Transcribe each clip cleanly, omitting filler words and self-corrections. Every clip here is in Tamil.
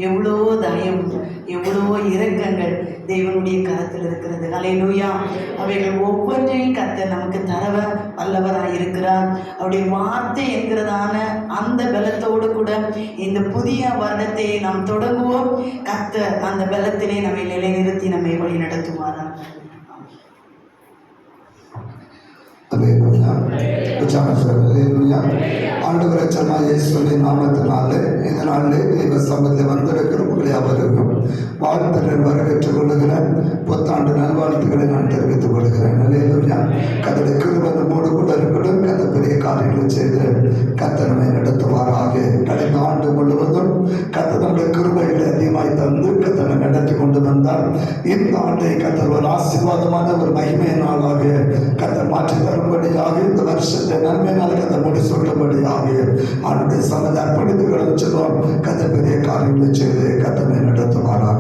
எவ்வளோ தயம், எவ்வளோ இரக்கங்கள் தேவனுடைய கரத்தில் இருக்கிறது. அல்லேலூயா. அவைகள் ஒவ்வொன்றையும் கர்த்தர் நமக்கு தரவ வல்லவராக இருக்கிறார். அவருடைய வார்த்தை என்கிறதான அந்த பலத்தோடு கூட இந்த புதிய வருடத்தை நாம் தொடங்குவோம். கர்த்தர் அந்த பலத்திலே நம்மை நிலைநிறுத்தி நம்மை வழி நடத்துவாரா. ஆண்டவர் இயேசுவின் நாமத்தினாலே இந்த நாளிலே தெய்வ சமூகத்தில் வந்திருக்கிற உங்களை அவருக்கும் வாழ்த்துக்கள் வரவேற்றுக் கொள்ளுகிறேன். புத்தாண்டு நல்வாழ்த்துக்களை நான் தெரிவித்துக் கொள்கிறேன். அல்லேலூயா. கர்த்தருடைய கிருபை நம்மோடு கூட இருக்கட்டும். கர்த்தர் பெரிய காரியங்களை செய்து கர்த்தர் நம்மை நடத்துவாராக. கடந்த ஆண்டு முழுவதும் கர்த்தர் நம்முடைய கிருபைகளை அதிகமாய் தந்து கர்த்தரை நடத்தி கொண்டு வந்தார். இந்த ஆண்டை கர்த்தர் ஒரு ஆசீர்வாதமான ஒரு மகிமை நாளாக கர்த்தர் மாற்றி தரும்படியாக, இந்த வருஷத்தை நன்மை நாள் கர்த்தர் முடி சொல்லும்படியாக அவனுடைய சமத அர்ப்பணித்துகளும் சொல்லுவோம். கர்த்தர் பெரிய காரியங்களை செய்து கர்த்தரை நடத்துவாராக.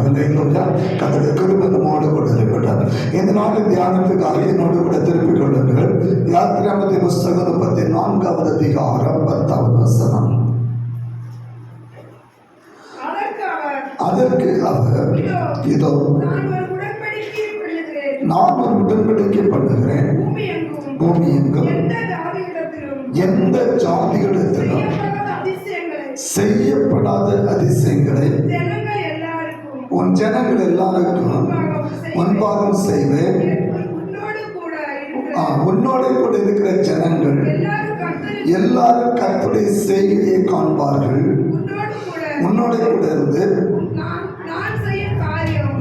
கர்த்தருடைய கிருபை நம்மோடு கூட இருக்கட்டும். இந்த நாளின் தியானத்துக்காக என்னோடு கூட திருப்பிக் கொள்ளுங்கள். யாத்திராமத்தின் புஸ்தகம் 34வது அதிகாரம் 10வது வசனம். அதற்கு அவர், இதோ நான் ஒரு உடன்படிக்கை பண்ணுகிறேன், பூமி எங்கும் எந்த ஜாதிகளிடத்திலும் செய்யப்படாத அதிசயங்களை உன் ஜனங்கள் எல்லாருக்கும் முன்பாக செய்வேன். உன்னோட கூட இருக்கிற ஜனங்கள் எல்லாரும் கர்த்தருடைய செய்தியை காண்பார்கள். உன்னோட கூட இருந்து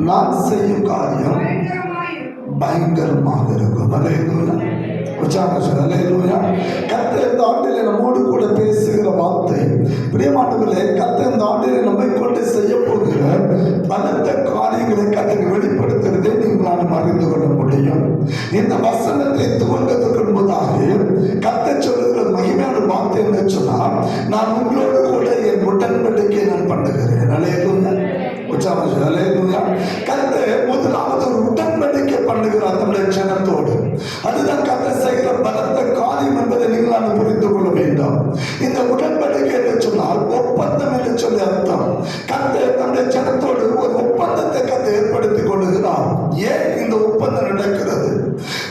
நான் செய்யும் காரியம் பயங்கரமாக இருக்கும். கர்த்தர் இந்த ஆண்டிலே நம்மோடு கூட பேசுகிற வார்த்தை, பிரியமானவர்களே, கர்த்தர் இந்த ஆண்டிலே நம்மை கொண்டு செய்ய போகிற பலத்த காரியங்களை கர்த்தர் வெளிப்படுத்துறதை நீங்கள் அறிந்து கொள்ள முடியும். இந்த வசனத்தை துவங்குவதற்கு முன்பதாக கர்த்தர் சொல்லுகிற மகிமையான வார்த்தை என்ன சொன்னால், நான் உங்களோடு கூட என் உடன்படிக்கை நான் பண்ணுகிறேன். அல்லேலூயா. கர்த்தர் முதலாவது ஒரு உடன்படிக்கை பண்ணுகிறார் நம்முடைய ஜனத்தோடு. அதுதான் கர்த்தர் செய்கிற பலத்த காரியம் என்பதை நீங்கள் புரிந்து கொள்ள வேண்டும். இந்த உடன்படிக்கை என்று சொன்னால் ஒப்பந்தம் என்று சொல்லி அர்த்தம். கர்த்தர் தன்னுடைய ஜனத்தோடு ஒரு ஒப்பந்தத்தை கர்த்தர் ஏற்படுத்திக் கொள்ளுகிறார். ஏன் இந்த ஒப்பந்தம் நடக்கிறது?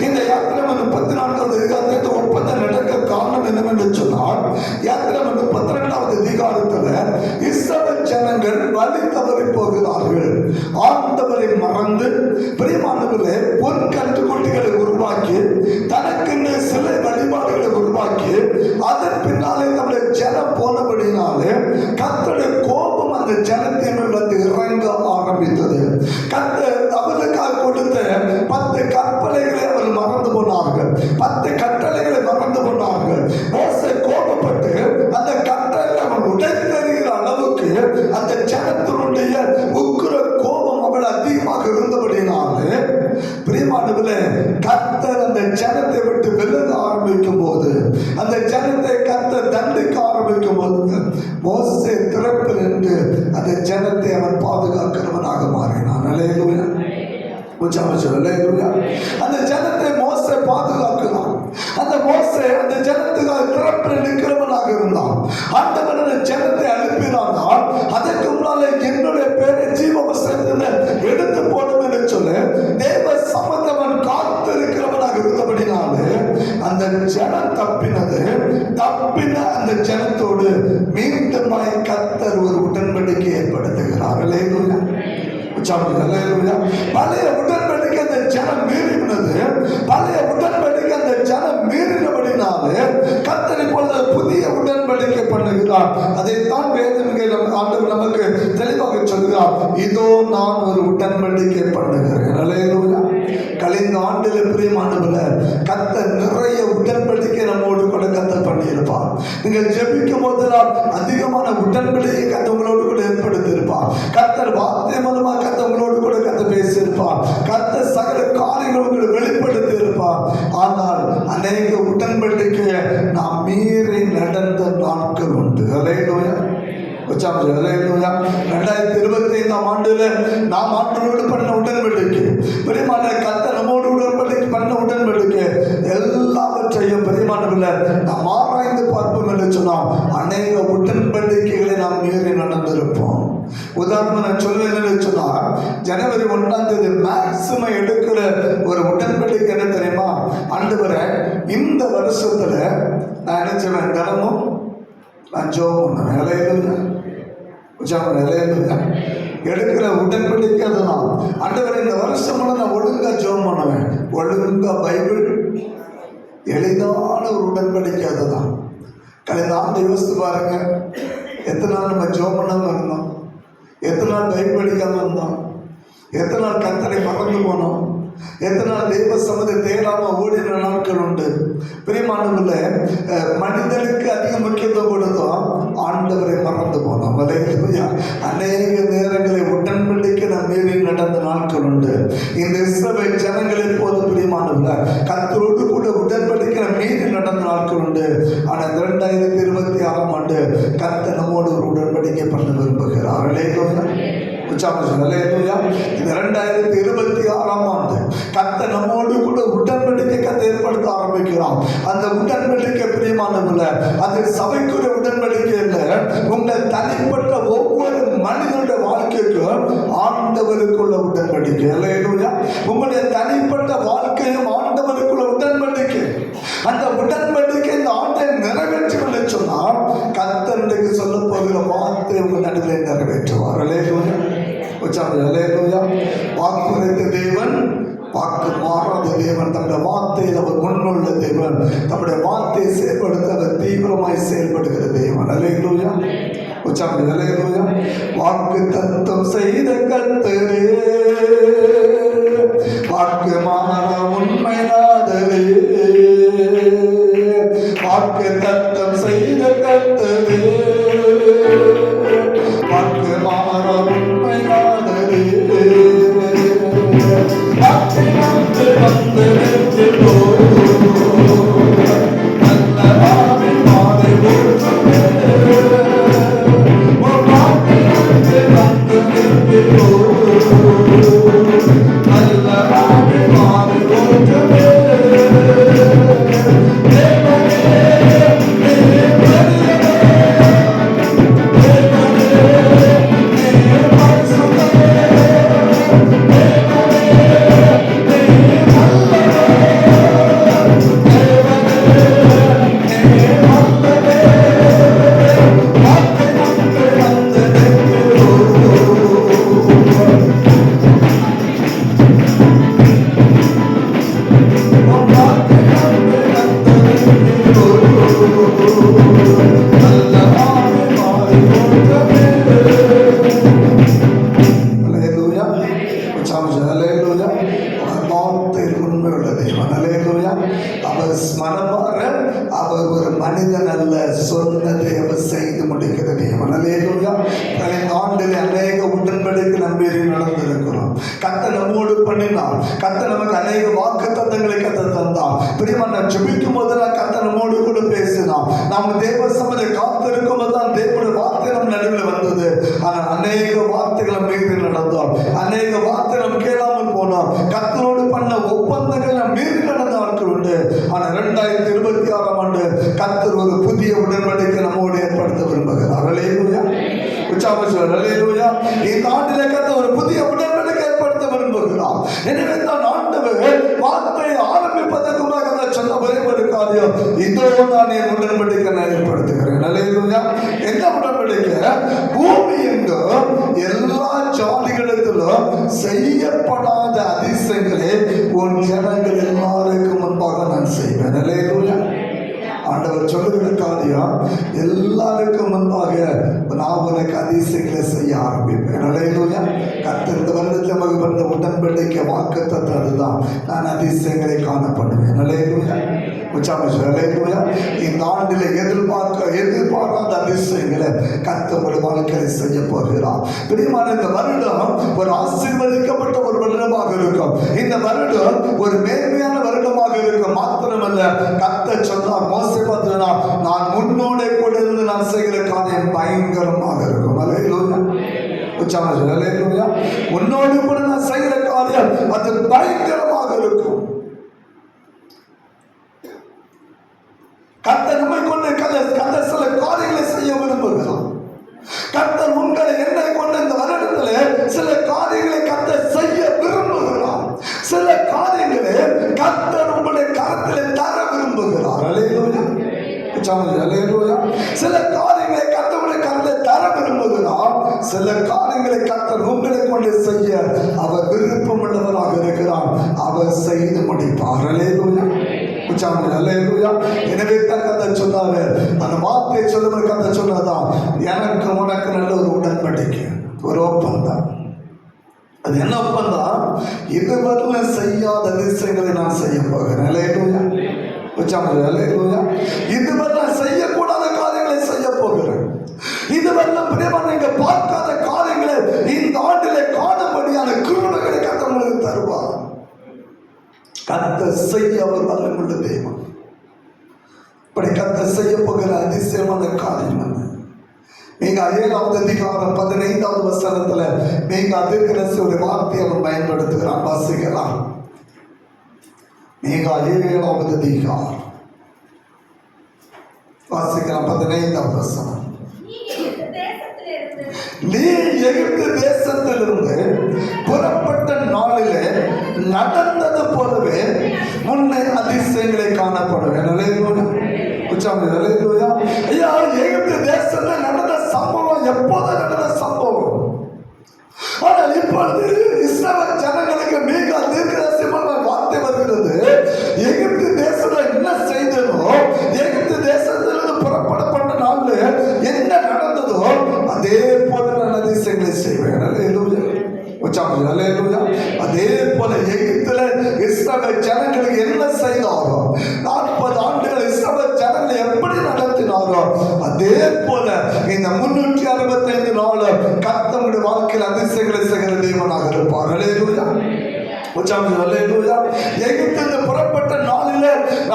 இந்த யாத்திராமம் 14வது அதிகாரத்தில் ஒப்பந்தம் நடக்க காரணம் என்னவென்று சொன்னால், யாத்திராமம் 12வது அதிகாரத்தில் இஸ்ரவேல் ஜனங்கள் வழி தவறி போகிறார்கள். ஆண்டவரை மறந்து பிரியமானவர்களே பொன் கட்டுக்குட்டிகளை உருவாக்கி தனக்கென்று சிலை வழிபாடுகளை உருவாக்கி அதன் பின்னாலே நம்முடைய ஜனம் போனபடினாலே கர்த்தருடைய கோபம் அந்த ஜனத்தின் வந்து இறங்க ஆரம்பித்தது. கர்த்தர் அவர்களுக்காக கொடுத்த 10 கற்பனைகளை அவர் மறந்து போனார்கள். 10 கட்டளைகளை மறந்து போனார்கள். மோசே கோபப்பட்டு அந்த கட்டளை அவன் உடைத்தறிகிற அளவுக்கு அந்த ஜனத்தினுடைய உக்கிர கோபம் அவள் அதிகமாக இருந்தபடினாலே பிரியமானவர்களே, கர்த்தர் அந்த ஜனத்தை விட்டு விலக ஆரம்பிக்கும் போது, அந்த ஜனத்தை கர்த்தர் தண்டிக்க ஆரம்பிக்கும் போது மோசே திறப்பில் என்று அந்த ஜனத்தை அவன் பாதுகாக்கிறவனாக மாறினான். அல்லேலூயா. அந்த ஜனத்தை மோசே பாதுகாக்கிறான். அந்த மோசே அந்த ஜனத்துக்காக திறப்பில் நிற்கிறவனாக இருந்தான். ஆண்டவன் அந்த ஜனத்தை அனுப்பினானால் அதற்கு முன்னாலே என்னுடைய பேரை ஜீவபுஸ்தகத்தில் எடுத்து போடும் என்று சொல்ல தேவ சமத்தவன் காத்திருக்கிறவனாக இருந்தபடினாலே அந்த ஜனம் தப்பின அந்த ஜனத்தோடு மீண்டுமாய் கர்த்தர் ஒரு உடன்படிக்கை ஏற்படுத்துகிறார். அல்லேலூயா. பழைய உடன்படிக்கை அந்த ஜனம் மீறினது. பழைய உடன்படிக்கை அந்த ஜனம் மீறினபடினாலே கர்த்தர் இப்பொழுது புதிய உடன்படிக்கை பண்ணுகிறார். அதைத்தான் வேதங்கள் ஆண்டவர் நமக்கு தெளிவாக சொல்கிறார். இதோ நான் ஒரு உடன்படிக்கை பண்ணுகிறேன். அல்லேலூயா. கழிந்த ஆண்டில் பிரியமானவர்களே, கர்த்தர் நிறைய உடன்படிக்கை நம்மோடு கூட கர்த்தர் பண்ணியிருப்பார். நீங்கள் ஜெபிக்கும் போதெல்லாம் அதிகமான உடன்படிக்கை கர்த்தர் உங்களோடு கூட ஏற்படுத்தி இருப்பார். கர்த்தர் வார்த்தை மூலமா கர்த்தர் உங்களோடு கூட கர்த்தர் பேசியிருப்பார். கர்த்தர் சகல காரியங்கள் உங்களை வெளிப்படுத்தி இருப்பார். ஆனால் அநேக உடன்படிக்கையை நாம் மீறி நடந்த நாட்கள் உண்டு. அல்லேலூயா. 2025ஆம் ஆண்டுல நாம் ஆண்டவரோடு பண்ண உடன்படிக்கை, பெரியமான கர்த்தர் நம்மோடு உடன்படிக்கை பண்ண உடன்படிக்கை எல்லாவற்றையும் பெரியமானவர்கள நாம் ஆராய்ந்து பார்ப்போம் என்று சொன்னால் அநேக உடன்படிக்கைகளை நாம் மீறி நடந்திருப்போம். உதாரணம் நான் சொல்லுவேன்னு சொன்னா, ஜனவரி 1ஆம் தேதி மேக்சிமம் எடுக்கிற ஒரு உடன்படிக்கை என்ன தெரியுமா? ஆண்டவரே, இந்த வருஷத்துல நான் என்ன செய்வேன்? தினமும் நான் ஜெபம் பண்ணுவேன். எடுக்கிற உடன்படிக்கை அதுதான். ஆண்டவரே, இந்த வருஷம் நான் ஒழுங்கா ஜெபம் பண்ணுவேன், ஒழுங்கா பைபிள், எளிதான ஒரு உடன்படிக்கை அதுதான். கடந்த ஆண்டு யோசித்து பாருங்க, எத்தனை நாள் நம்ம ஜெபம் பண்ணாம இருந்தோம், எத்தனை நாள் பைபிள் படிக்காம இருந்தோம், எத்தனை நாள் கர்த்தரை மறந்து போனோம், எத்தனை நாள் தெய்வ சமூகத்தை தேடாம ஓடின நாட்கள் உண்டு. பிரியமானவர்கள, மனிதனுக்கு அதிக முக்கியத்துவம் கொடுத்தோம், ஆண்டவரை மறந்து போனோம். அநேக நேரங்களை உடன்படிக்கை நாம் மீறி நடந்த நாட்கள் உண்டு. இந்த இஸ்ரவேல் ஜனங்களை போது பிரியமானவர்கள, கர்த்தரோடு கூட உடன்படிக்கை மீறி நடந்த நாட்கள் உண்டு. ஆனால் 2026ஆம் ஆண்டு கர்த்தர் நம்மோடு ஒரு உடன்படிக்கை பண்ண விரும்புகிறார். இந்த 2026ஆம் ஆண்டு கர்த்தர் நம்மோடு கூட உடன்படிக்கை ஏற்படுத்த ஆரம்பிக்கிறார். அந்த உடன்படிக்கை பிரியமானவர்கள, அது சபைக்குரிய உடன்படிக்கை இல்லை, உங்கள் தனிப்பட்ட ஒவ்வொரு மனிதனுடைய வாழ்க்கைக்கும் ஆண்டவருக்குள்ள உடன்படிக்கை. உங்களுடைய தனிப்பட்ட வாழ்க்கையும் ஆண்டவருக்குள்ள உடன்படிக்கை. அந்த உடன்படிக்கை இந்த ஆண்டை நிறைவேற்றும் என்று சொன்னால் கர்த்தருக்கு சொல்ல போகிற வார்த்தை உங்கள் நடுவில் நிறைவேற்றுவார். வாக்குரைத்த தேவன், வாக்கு மாறாத தேவன், தன்னுடைய வார்த்தையில் அவர் முன்னுள்ள தேவன், தன்னுடைய வார்த்தையை செயல்படுத்த அவர் தீவிரமாய் செயல்படுகிற தேவன். அல்லேலூயா. அல்லேலூயா. வாக்கு தத்தம் செய்த கர்த்தரே, வாக்கு மாற உண்மையாதரே, வாக்கு தத்தம் செய்த கர்த்தரே, வாக்கு மாற உண்மையாதரே, வாக்கு வந்து வந்து நிற்கிறோ, நல்ல ஆவி மாறி போற்றுமே, வாக்கு வந்து வந்து நிற்கிறோ, நல்ல ஆவி மாறி போற்றுமே. அவர் ஒரு மனிதன் அல்ல, சொன்னதை அவர் செய்து முடிக்கிற தேவன். அல்லேலூயா. ஆண்டில் அநேக உடன்படிக்கை நம்பி நடந்திருக்கிறோம். கர்த்தர் நம்மோடு பண்ணினார். கர்த்தர் நமக்கு அநேக வாக்கு தத்தங்களை கர்த்தர் தந்தார். பிரியமான ஜெபிக்கும் போது கர்த்தர் நம்மோடு கூட பேசினார். நாம் தேவ சமூகத்தை காத்திருக்கும் போது தான் தேவனுடைய வார்த்தை நம் நடுவில் வந்தது. ஆனால் அநேக வார்த்தைகளை மீறி நடந்தோம், அநேக வார்த்தை நாம் கேளாமல் போனோம். கர்த்தரோடு பண்ண ஒப்பந்தங்கள் நாம் மீறி நடந்த ஆட்கள் உண்டு. ஆனால் 2026ஆம் ஆண்டு கர்த்தர் ஒரு புதிய உடன்படிக்கை நம்மோடு ஏற்படுத்த விரும்புகிறார். அல்லேலூயா. அல்லேலூயா. இந்த ஆண்டிலே கர்த்தர் ஒரு புதிய உடன்படிக்கை ஏற்படுத்த விரும்புகிறார். எனவே தான் ஆண்டவர் வார்த்தையை ஆரம்பிப்பதற்கு முன்னாக சொன்ன ஒரே ஒரு காரியம், இதோ நான் என் உடன்படிக்கை நான் ஏற்படுத்துகிறேன். அல்லேலூயா. எந்த உடன்படிக்கை? பூமி எங்கும் எல்லா ஜாதிகளிடத்திலும் செய்யப்படாத அதிசயங்களே உன் ஜனங்கள் எல்லாருக்கும் முன்பாக நான் செய்வேன். அல்லேலூயா. ஆண்டவர் சொல்லுகிற காரியம், எல்லாருக்கும் முன்பாக நான் உனக்கு அதிசயங்களை செய்ய ஆரம்பிப்பேன். அல்லேலூயா. கர்த்தர் இந்த வருடத்தில் நமக்கு பண்ண உடன்படிக்கை வாக்குத்தத்தம் அதுதான், நான் அதிசயங்களை காணப்படுவேன். அல்லேலூயா. அல்லேலூயா. இந்த ஆண்டில் எதிர்பாராத அதிசயங்களை கர்த்தர் வாழ்க்கையை செய்ய போகிறார். பிரியமான இந்த வருடம் ஒரு ஆசீர்வதிக்கப்பட்ட ஒரு வருடமாக இருக்கும். இந்த வருடம் ஒரு மேன்மையான வருடமாக இருக்கும். மாத்திரமல்ல, கர்த்தர் சொன்னார், மோசே பார்த்தா, நான் முன்னோட கூட இருந்து நான் செய்கிற காரியம் பயங்கரமாக இருக்கும். அல்லேலூயா. அல்லேலூயா. உன்னோடு கூட நான் செய்கிற காரியம் அது பயங்கரமாக இருக்கும். கர்த்தர் நம்மை கொண்டு கர்த்தர் சில காரியங்களை செய்ய விரும்புகிறார். கர்த்தர் உங்களை என்னை கொண்டு சில காரியங்களை கர்த்தருடைய கருத்தை தர விரும்புகிறார். சில காரியங்களை கர்த்தர் உங்களை கொண்டு செய்ய அவர் விருப்பம் உள்ளவராக இருக்கிறார். அவர் செய்து முடிப்பார். எனவே தான் கர்த்தர் சொன்னாரு, அந்த வார்த்தையை சொல்லுவது கர்த்தர் சொன்னதான், எனக்கு உனக்கு நல்ல ஒரு உடன்படிக்கை, ஒரு ஒப்பந்தம். அது என்ன ஒப்பந்தம்? இதுவரை செய்யாத அதிசயங்களை நான் செய்ய போகிறேன். இதுவரை செய்யக்கூடாத காரியங்களை செய்ய போகிறேன். இதுவரை பிரியமான நீங்க பார்க்காத காரியங்களை இந்த ஆண்டிலே காணும்படியான கிருபைகளை கர்த்தர் உங்களுக்கு தருவார். கர்த்தர் செய்ய அவர் வல்லமுள்ள தெய்வம். இப்படி கர்த்தர் செய்ய போகிற அதிசயமான காரியம் என்ன? நீங்க 7வது அதிகாரம் 15வது வசனத்துல நீங்க அதிர்கரசுடைய வார்த்தையை அவர் பயன்படுத்துகிறான். வாசிக்கலாம். நீங்க 7வது அதிகாரம் வாசிக்கலாம். 15வது வசனம். நீ எகிப்து தேசத்திலிருந்து புறப்பட்ட நாளிலே நடந்தது போலவே முன்னே அதிசயங்களை காணப்படுவேன். ஐயா, எகிப்து தேசத்தில் நடந்த சம்பவம் எப்போது நடந்த சம்பவம். ஆனால் இப்பொழுது இஸ்ரவேல் ஜனங்களுக்கு மிக தீர்க்கதரிசனமான வார்த்தை வருகிறது. எகிப்து தேசத்தில் என்ன செய்தனோ, எகிப்து தேசத்திலிருந்து புறப்படப்பட்ட நாள்ல என்ன நடந்ததோ அதே போல நான் அதிசயங்களை செய்வேன். அதே போல எகிப்துல இஸ்ரவேல் ஜனங்களுக்கு என்ன செய்தாரோ, 40 ஆண்டுகள் இஸ்ரவேல் ஜனங்களை எப்படி நடத்தினாரோ அதே போல இந்த 365 நாள் கர்த்தருடைய வாழ்க்கையில் அதிசயங்களை செய்கிற தேவனாக இருப்பார். எகிப்திலிருந்து புறப்பட்ட நாளில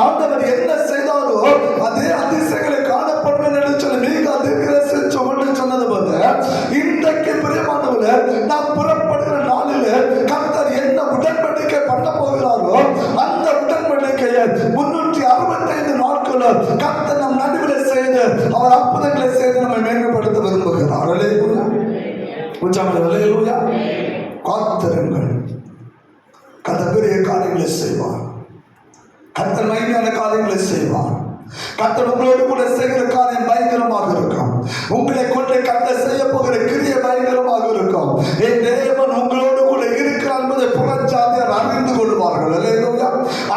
ஆண்டவர் என்ன செய்தாரோ அதே அதிசயங்களை காணப்படுவேன் என்று சொல்லி மிக அதிர்கதரிசனம் சொன்னது போல, இன்றைக்கு பிரியமானவர் நாம் புறப்படுகிற நாளில கர்த்தர் என்ன உடன்படிக்கை பண்ண போகிறாரோ அந்த உடன்படிக்கையை 365 நாட்களும் கர்த்தர் நம் நடுவில் செய்து அவர் அற்புதங்களை செய்து நம்மை மேம்படுத்த விரும்புகிறார். காத்திருங்கள். கர்த்தர் பெரிய காரியங்களை செய்வார். கர்த்தர் மகிமையான காரியங்களை செய்வார். கர்த்தர் உங்களோடு கூட செய்கிற காரியம் பயங்கரமாக இருக்கும். உங்களை கொண்டு கர்த்தர் செய்ய போகிற கிரியை பயங்கரமாக இருக்கும். என் தேவன் உங்களோடு கூட இருக்கிறார் என்பதை புறச்சாதியார் அறிந்து கொள்வார்கள்.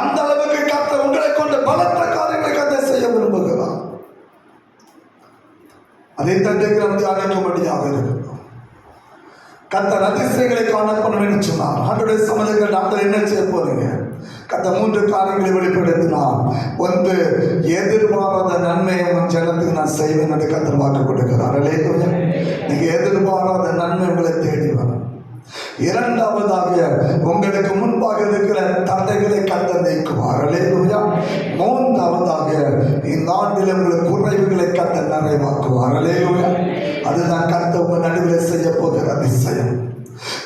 அந்த அளவுக்கு கர்த்தர் உங்களை கொண்டு பலத்த காரியங்களை கர்த்தர் செய்ய விரும்புகிறார். அதை தந்தைக்கு அழைக்கும்படியாக இருக்கும். கர்த்தர் அதிசயங்களை காணப்படும் என்று சொன்னார். ஆண்டவருடைய சமயங்கள் டாக்டர் என்ன செய்ய போறீங்க? கர்த்தர் 3 காரியங்களை வெளிப்படுத்தினார். ஒன்று, எதிர்பாராத நன்மையை உன் ஜனத்துக்கு நான் செய்வேன் என்று கர்த்தர் வாக்கு கொடுக்கிறார். நீங்க எதிர்பாராத நன்மை உங்களை தேடி வரும். இரண்டாவதாக, உங்களுக்கு முன்பாக இருக்கிற தடைகளை கர்த்தர் நீக்குவார். மூன்றாவதாக, இந்த ஆண்டில் உங்களுக்கு குறைவுகளை கர்த்தர் நிறைவாக்குவார். அதுதான் கர்த்தர் உங்க நடுவில் செய்ய போகிற அதிசயம்.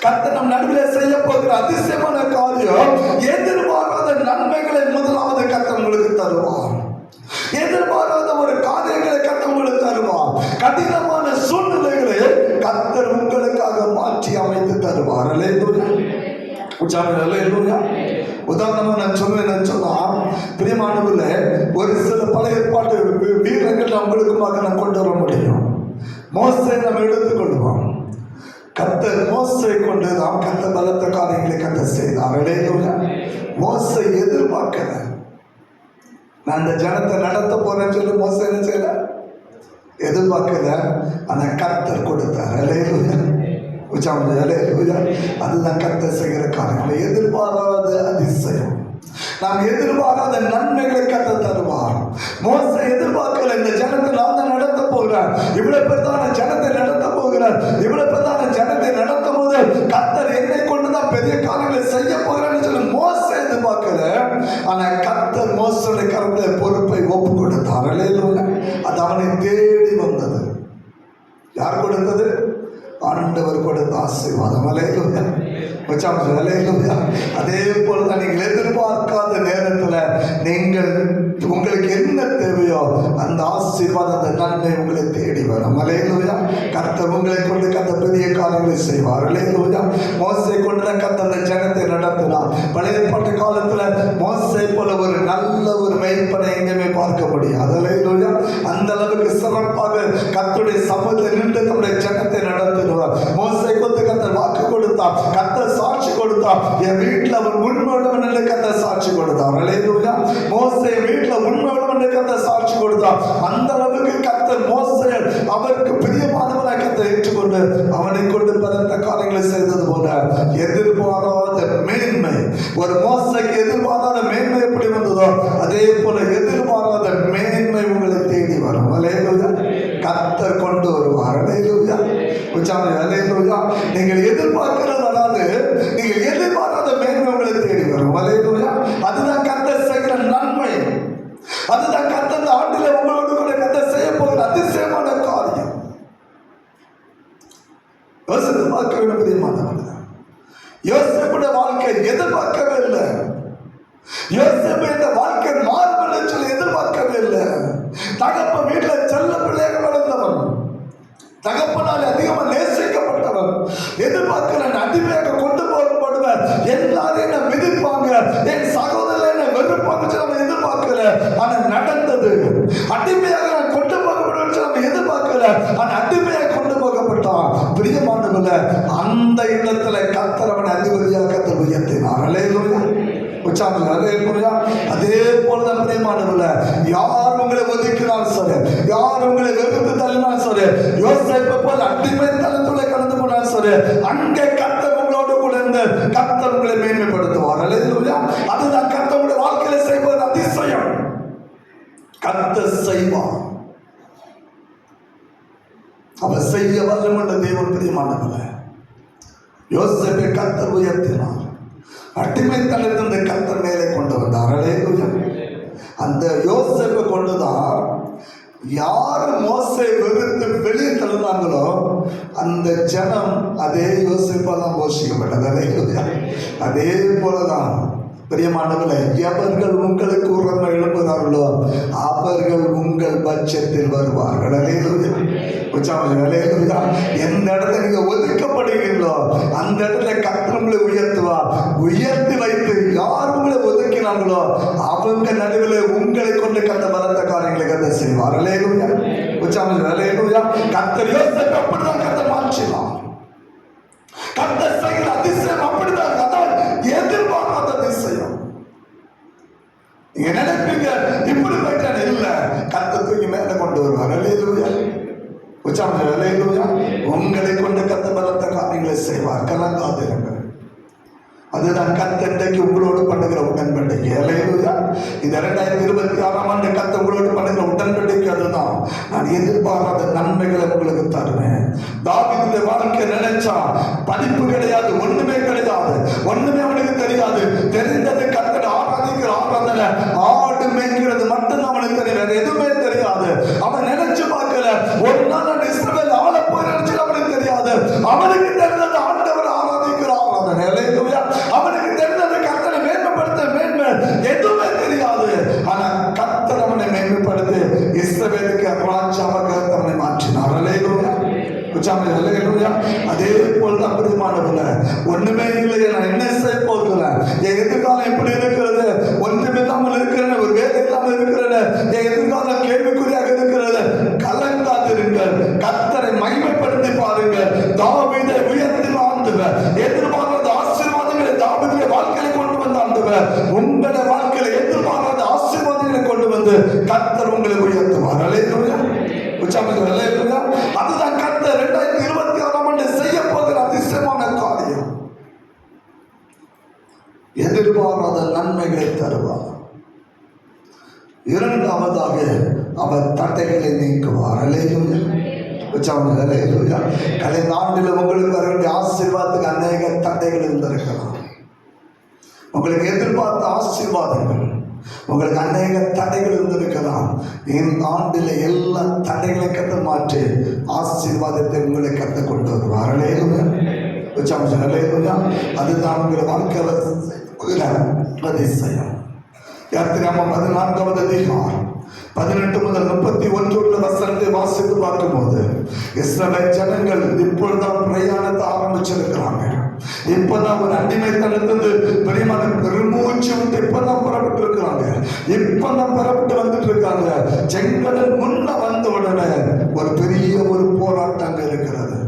கர்த்தர் நம் நடுவில் செய்ய போகிற அதிசயமான காரியம், எதிர்பாராத நன்மைகளை முதலாவது கர்த்தர் உங்களுக்கு தருவார். எதிர்பாராத ஒரு காரியங்களை கர்த்தர் உங்களுக்கு தருவார். கடினமான சூழ்நிலைகளை கர்த்தர் உங்களுக்காக மாற்றி அமைத்து தருவார். உதாரணமா நான் சொல்லுவேன் சொன்னா, பிரியமானவர்கள, ஒரு சில பழைய ஏற்பாட்டு வீரர்கள் நம்மளுக்குமாக நான் கொண்டு வர முடியும். மோசே நம்ம எடுத்துக்கொள்வோம். கர்த்தர் மோசை கொண்டு நாம் கர்த்தர் பலத்த காரியங்களை கர்த்தர் செய்தார். மோசை எதிர்பார்க்கல, நான் அந்த ஜனத்தை நடத்த போறேன்னு சொல்லி மோசை என்ன செய்யல, எதிர்பார்க்கல. ஆனா கர்த்தர் கொடுத்தார். அதுதான் கர்த்தர் செய்கிற காரியங்களை எதிர்பாராத அதிசயம். நாம் எதிர்பாராத நன்மைகளை கர்த்தர் தருவார். மோசே எதிர்பார்க்கல, இந்த ஜனத்தை நான் தான் நடத்த போகிறார், இவ்வளவு பெருதான ஜனத்தை நடத்த போகிறார், இவ்வளவு பெருதான ஜனத்தை நடத்தும் போது கர்த்தர் என்னை கொண்டுதான் பெரிய காரியங்களை செய்ய போகிறான்னு சொல்லி மோசே எதிர்பார்க்கல. ஆனா கர்த்தர் மோசேயுடைய கரத்துல பொறுப்பை ஒப்பு கொடுத்தார். அது அவனை தேடி வந்தது. யார் கொடுத்தது? ஆண்டவர் கொடுத்த ஆசீர்வாதம். அதே போலதான் நீங்கள் எதிர்பார்க்காத நேரத்துல நீங்கள் உங்களுக்கு என்ன தேவையோ அந்த ஆசீர்வாதத்தை நன்மை உங்களை தேடி வரும். கர்த்தர் உங்களை கொண்டு கர்த்தர் பெரிய காரியங்களை செய்வார். மோசே கொண்டு கர்த்தர் அந்த ஜனத்தை நடத்தினார். பழைய ஏற்பாட்டு காலத்துல மோசே போல ஒரு நல்ல ஒரு மெய்ப்பனை எங்கேயுமே பார்க்க முடியாது. அல்லேலூயா. அந்த அளவுக்கு சிறப்பாக கர்த்தருடைய சமூகத்தில் நின்று நம்முடைய ஜனத்தை நடத்திடுவார். மோசே கொண்டு கர்த்தர் வாக்கு கொடுத்தார், கர்த்தர் சாட்சி கொடுத்தார். என் வீட்டில் அவர் உண்மையுள்ளவன் என்று கர்த்தர் சாட்சி கொடுத்தார். அல்லேலூயா. மோசே வீட்டில் உண்மையுள்ளவன் என்று கர்த்தர் சாட்சி கொடுத்தார். அந்த அளவுக்கு கர்த்தர் மோசே அவருக்கு பிரியமானவனாக கர்த்தர் ஏற்றுக்கொண்டு அவனை கொண்டு பலத்த காரியங்களை செய்தது போல எதிர்பாராத மேன்மை, ஒரு மோசைக்கு எதிர்பாராத மேன்மை எப்படி வந்ததோ அதே போல எதிர்பாராத மேன்மை உங்களை தேடி வரும். அல்லேலூயா. கர்த்தர் கொண்டு வருவார். அல்லேலூயா. அல்லேலூயா. நீங்கள் எதிர்பார்க்கிறது வராது, நீங்கள் எதிர்பாராத மேன்மை உங்களை தேடி வரும். அல்லேலூயா. அதுதான் கர்த்தர் செய்கிற நன்மை. அதுதான் கர்த்தர் இந்த ஆண்டில் உங்களோடு கூட கர்த்தர் செய்ய போகிற அதிசயமான காரியம். யோசித்து பார்க்க வேண்டும். பிரியமானவர்களே, யோசேப்புடைய வாழ்க்கை எதிர்பார்க்கவே இல்லை. யோசேப்பு இந்த வாழ்க்கை மாறும் சொல்லி எதிர்பார்க்கவே இல்லை. தகப்பன் வீட்டில் செல்ல பிள்ளையாக வளர்ந்தவன், தகப்பனால் அதிகமாக நேசிக்கப்பட்டவன். எதிர்பார்க்கிறேன் அடிமையாக கொண்டு போகப்படுவேன், எல்லாரும் என்ன மிதிப்பாங்க, என் சகோதரர் என்ன வெறுப்பாங்க நம்ம எதிர்பார்க்கல. ஆனா நடந்தது. அடிமையாக நான் கொண்டு போகப்படுவேன் நம்ம எதிர்பார்க்கல. ஆனா அடிமையாக கொண்டு போகப்பட்டான். பிரியமானவர்களே, அந்த இடத்துல கர்த்தர் அவனை அதிபதியாக கர்த்தர் உயர்த்தினார். அல்லேலூயா. அல்லேலூயா. அதே போலதான் பிரியமானவர்களே, யார் உங்களை ஒதுக்கினாலும் சரி, யார் உங்களை வெறுத்து தள்ளினாலும் சரி, யோசேப்பை போல அடிமை தளத்துள்ள கடந்து போனாலும் சரி, அங்கே கர்த்தர் உங்களோடு கூட இருந்து கர்த்தர் உங்களை மேன்மைப்படுத்துவார். அல்லேலூயா. அதுதான் கர்த்தர் உங்களுடைய வாழ்க்கையில செய்வது அதிசயம். கர்த்தர் செய்வார். அவர் செய்ய வல்லமுள்ள தேவன். பிரியமானவர்களே, யோசேப்பை கர்த்தர் உயர்த்தினார். அடிமைத்தனத்திலிருந்து கர்த்தர் மேலே கொண்டு வந்தார். அல்லேலூயா. அந்த யோசேப்பை கொண்டுதான் யார் மோசே வெறுத்து வெளியே தள்ளினாங்களோ அந்த ஜனம் அதே யோசேப்பா தான் போஷிக்கப்பட்டது. அல்லேலூயா. அதே போலதான் பிரியமானவர்களே, எவர்கள் உங்களுக்கு உரமா எழுப்புகிறார்களோ அவர்கள் உங்கள் பட்சத்தில் வருவார்கள். அல்லேலூயா. அல்லேலூயா. எந்த இடத்துல நீங்க ஒதுக்கப்படுகிறீர்களோ அந்த இடத்துல கர்த்தர் உங்களை உயர்த்துவார். உயர்த்தி வைத்து யார் உங்களை ஒதுக்கினாங்களோ அவங்க நடுவில் உங்களை கொண்டு கர்த்தர் பலத்த காரியங்களை கர்த்தர் செய்வார். அல்லேலூயா. அல்லேலூயா. கர்த்தர் யோசேப்பை அப்படிதான் கர்த்தர் மாற்றினார். கர்த்தர் செய்கிற அதிசயம் அப்படிதான். அதான் எதிர்பாராத அதிசயம். நீங்க நினைப்பீங்க இப்படி போயிட்டான், இல்ல, கர்த்தர் தூக்கி மேல கொண்டு வருவார். அல்லேலூயா. அல்லேலூயா. உங்களை கொண்டு கர்த்தர் பலத்த காரியங்களை செய்வார். கலங்காதிருங்கள். அதுதான் கர்த்தர் இன்றைக்கு உங்களோடு பண்ணுகிற உடன்படிக்கை. அல்லேலூயா. இந்த 2026ஆம் ஆண்டு கர்த்தர் உங்களோடு பண்ணுகிற உடன்படிக்கை அதுதான். நான் எதிர்பாராத நன்மைகளை உங்களுக்கு தருவேன். தாவீதுடைய வாழ்க்கை நினைச்சா படிப்பு கிடையாது, ஒண்ணுமே கிடையாது, ஒண்ணுமே அவனுக்கு தெரியாது. தெரிந்தது கர்த்தரை ஆராதிக்கிற ஆராதனை, ஆடு மேய்க்கிறது மட்டும்தான் அவனுக்கு தெரியும், வேற எதுவுமே தெரியாது. அவன் நினைச்சு பார்க்கல, ஒரு நாள் நான் இஸ்ரவேல் ஆள போய் நினைச்சு அவனுக்கு தெரியாது. அவனுக்கு தெரிந்தது ஆண்டவர் ஆராதிக்கிற ஆராதனை. அல்லேலூயா. அவனுக்கு தெரிந்தது கர்த்தரை மேன்மைப்படுத்த மேன்மை எதுவுமே தெரியாது. ஆனா கர்த்தர் அவனை மேன்மைப்படுத்தி இஸ்ரவேலுக்கு ராஜாவாக அவனை மாற்றினார். அல்லேலூயா. அல்லேலூயா. அதே போலதான் பிரியமானவர்களே, ஒண்ணுமே இல்லையே, நான் என்ன செய்ய போகிறேன், என் எதிர்காலம் எப்படி இருக்கிறது, ஒன்றுமில்லாமல் இருக்கிறேன், ஒரு வேலை இல்லாமல் இருக்கிறேன், என் எதிர்காலம் கேள்விக்குறியாக இருக்கிறது. கலங்காதிருங்கள், கர்த்தரை மகிமைப்படுத்தி பாருங்கள். தாவீதை உயர்த்தி ஆண்டவர் எதிர்பாராத ஆசீர்வாதங்களை தாவீதுடைய வாழ்க்கையில கொண்டு வந்த ஆண்டவர் உங்களுடைய வாழ்க்கையில எதிர்பாராத ஆசீர்வாதங்களை கொண்டு வந்து கர்த்தர் உங்களை உயர்த்துவார். அல்லேலூயா. அல்லேலூயா. அதுதான் கர்த்தர் 2026ஆம் ஆண்டு செய்ய போகிற அதிசயமான காரியம். எதிர்பாராத நன்மைகளை தருவார். இரண்டாவதாக அவர் தடைகளை நீக்குவார். அல்லேலூயா. அல்லேலூயா. கடந்த ஆண்டில் உங்களுக்கு வர வேண்டிய ஆசீர்வாதத்துக்கு அநேக தடைகள் இருந்திருக்கலாம். உங்களுக்கு எதிர்பார்த்த ஆசீர்வாதங்கள், உங்களுக்கு அநேக தடைகள் இருந்திருக்கலாம். இந்த ஆண்டில் எல்லா தடைகளை கற்று மாற்றி ஆசீர்வாதத்தை உங்களை கற்று கொண்டு வருவார். அல்லேலூயா. அல்லேலூயா. அதுதான் உங்களை வாழ்க்கை அதிசயம். யாத்திராகமம் 14வது அதிகாரம் 18 முதல் 31 உள்ள வசனத்தை வாசித்து பார்க்கும் போது இஸ்ரவேல் ஜனங்கள் இப்பொழுதுதான் பிரயாணத்தை ஆரம்பிச்சிருக்கிறாங்க. இப்பதான் ஒரு அடிமைத்தனத்திலிருந்து பெரியமான பெருமூச்சு விட்டு இப்பதான் புறப்பட்டு இருக்கிறாங்க. இப்பதான் புறப்பட்டு வந்துட்டு இருக்காங்க. செங்கடல் முன்ன வந்த உடனே ஒரு பெரிய ஒரு போராட்டம் அங்க இருக்கிறது.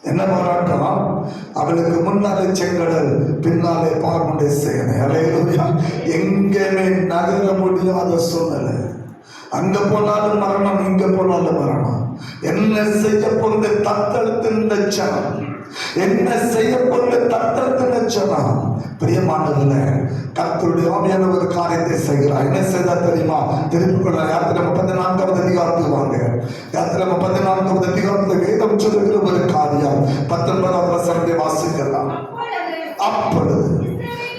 என்ன போராட்டம்? அவளுக்கு முன்னாலே செங்கடல், பின்னாலே பார்வனுடைய சேனை. அல்லேலூயா. எங்கேயுமே நகர முடியாத சூழ்நிலை. அங்க போனாலும் மரணம், இங்க போனாலும் மரணம். என்ன செய்ய போறது? தத்தெடுத்து ஜனம். என்ன செய்ய போறது? தத்தெடுத்து ஜனம். பிரியமானதுல கர்த்தருடைய ஆவியான ஒரு காரியத்தை செய்கிறார். என்ன செய்தா தெரியுமா? திருப்பி கொள்ள யாத்திரை 14வது அதிகாரத்துக்கு வாங்க. யாத்திரை 14வது அதிகாரத்துல வேதம் சொல்லுகிற ஒரு காரியம் 19வது வசனத்தை வாசிக்கலாம். அப்பொழுது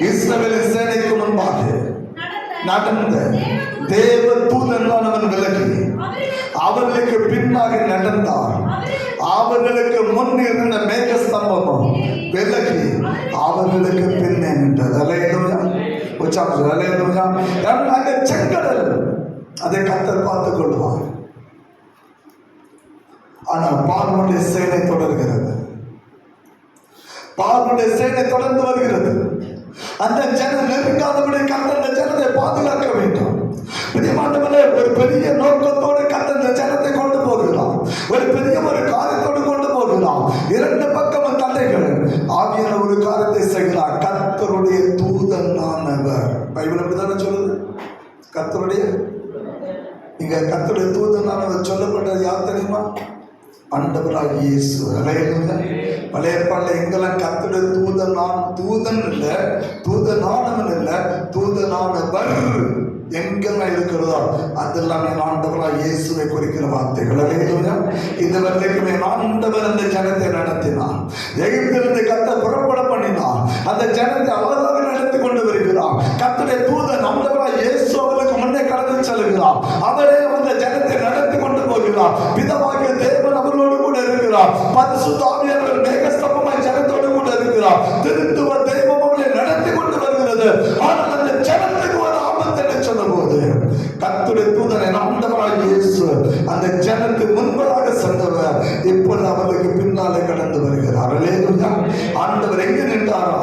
இஸ்ரவேலின் சேனைக்கு முன்பாக நடந்த தேவ தூதனானவன் விலகி அவர்களுக்கு பின்னாக நடந்தார். அவர்களுக்கு முன் இருந்த மேக ஸ்தம்பமும் விலகி அவர்களுக்கு பின்னே நின்றது. அல்லேலூயா. உற்சாகம். அல்லேலூயா. அந்த செங்கடல் அதை கர்த்தர் பார்த்துக் கொள்வார். ஆனால் பார்வனுடைய சேனை தொடர்கிறது. பார்வனுடைய சேனை தொடர்ந்து வருகிறது. அந்த ஜனம் நெருங்காதபடி கர்த்தர் அந்த ஜனத்தை பாதுகாக்க வேண்டும். பிரியமானவர்களே, ஒரு பெரிய நோக்கத்தோடு கர்த்தர் அந்த ஜனத்தை கொண்டு போகிறார். ஒரு பெரிய ஒரு காரியத்தோடு கொண்டு போகிறார். இரண்டு பக்கமும் தடைகள். ஆவியான ஒரு காரியத்தை செய்கிறார். கர்த்தருடைய தூதனானவர். பைபிள் அப்படித்தானே சொல்லுது. கர்த்தருடைய இங்க கர்த்தருடைய தூதனானவர் சொல்லப்பட்டது யார் தெரியுமா? ஆண்டவராக இயேசு. அல்லேலூயா. பழைய ஏற்பாட்டில் எங்கெல்லாம் கர்த்தருடைய தூதன் இல்லை, தூதனானவன் இல்லை, தூதனானவர் எங்கெல்லாம் இருக்கிறதோ அதெல்லாம் என் ஆண்டவராக இயேசுவை குறிக்கிற வார்த்தைகள். அல்லேலூயா. இது வரைக்குமே ஆண்டவர் அந்த ஜனத்தை நடத்தினார். எகிப்திலிருந்து கர்த்தர் புறப்பட பண்ணினார். அந்த ஜனத்தை அவராக நடத்தி கொண்டு வருகிறார். கர்த்தருடைய தூதன் ஆண்டவராக இயேசு அவர்களுக்கு முன்னே கடந்து செல்கிறார். அவரே அந்த ஜனத்தை நடத்தி கொண்டு போகிறார். பிதாவாகிய தேவன் அவர்களோடு கூட இருக்கிறார். பரிசுத்த ஆவியானவர் மேகஸ்தம்பமாய் ஜனத்தோடு கூட இருக்கிறார். திருத்துவ தெய்வம் அவர்களை நடத்தி கொண்டு வருகிறது. ஆனால் அந்த ஜனத்துக்கு ஒரு ஆபத்து என்று சொன்னபோது கர்த்தருடைய தூதனை ஆண்டவராக இயேசு அந்த ஜனத்துக்கு முன்பதாக சென்றவர் இப்பொழுது அவர்களுக்கு பின்னாலே கடந்து வருகிறார். அல்லேலூயா. ஆண்டவர் எங்க நின்றாரோ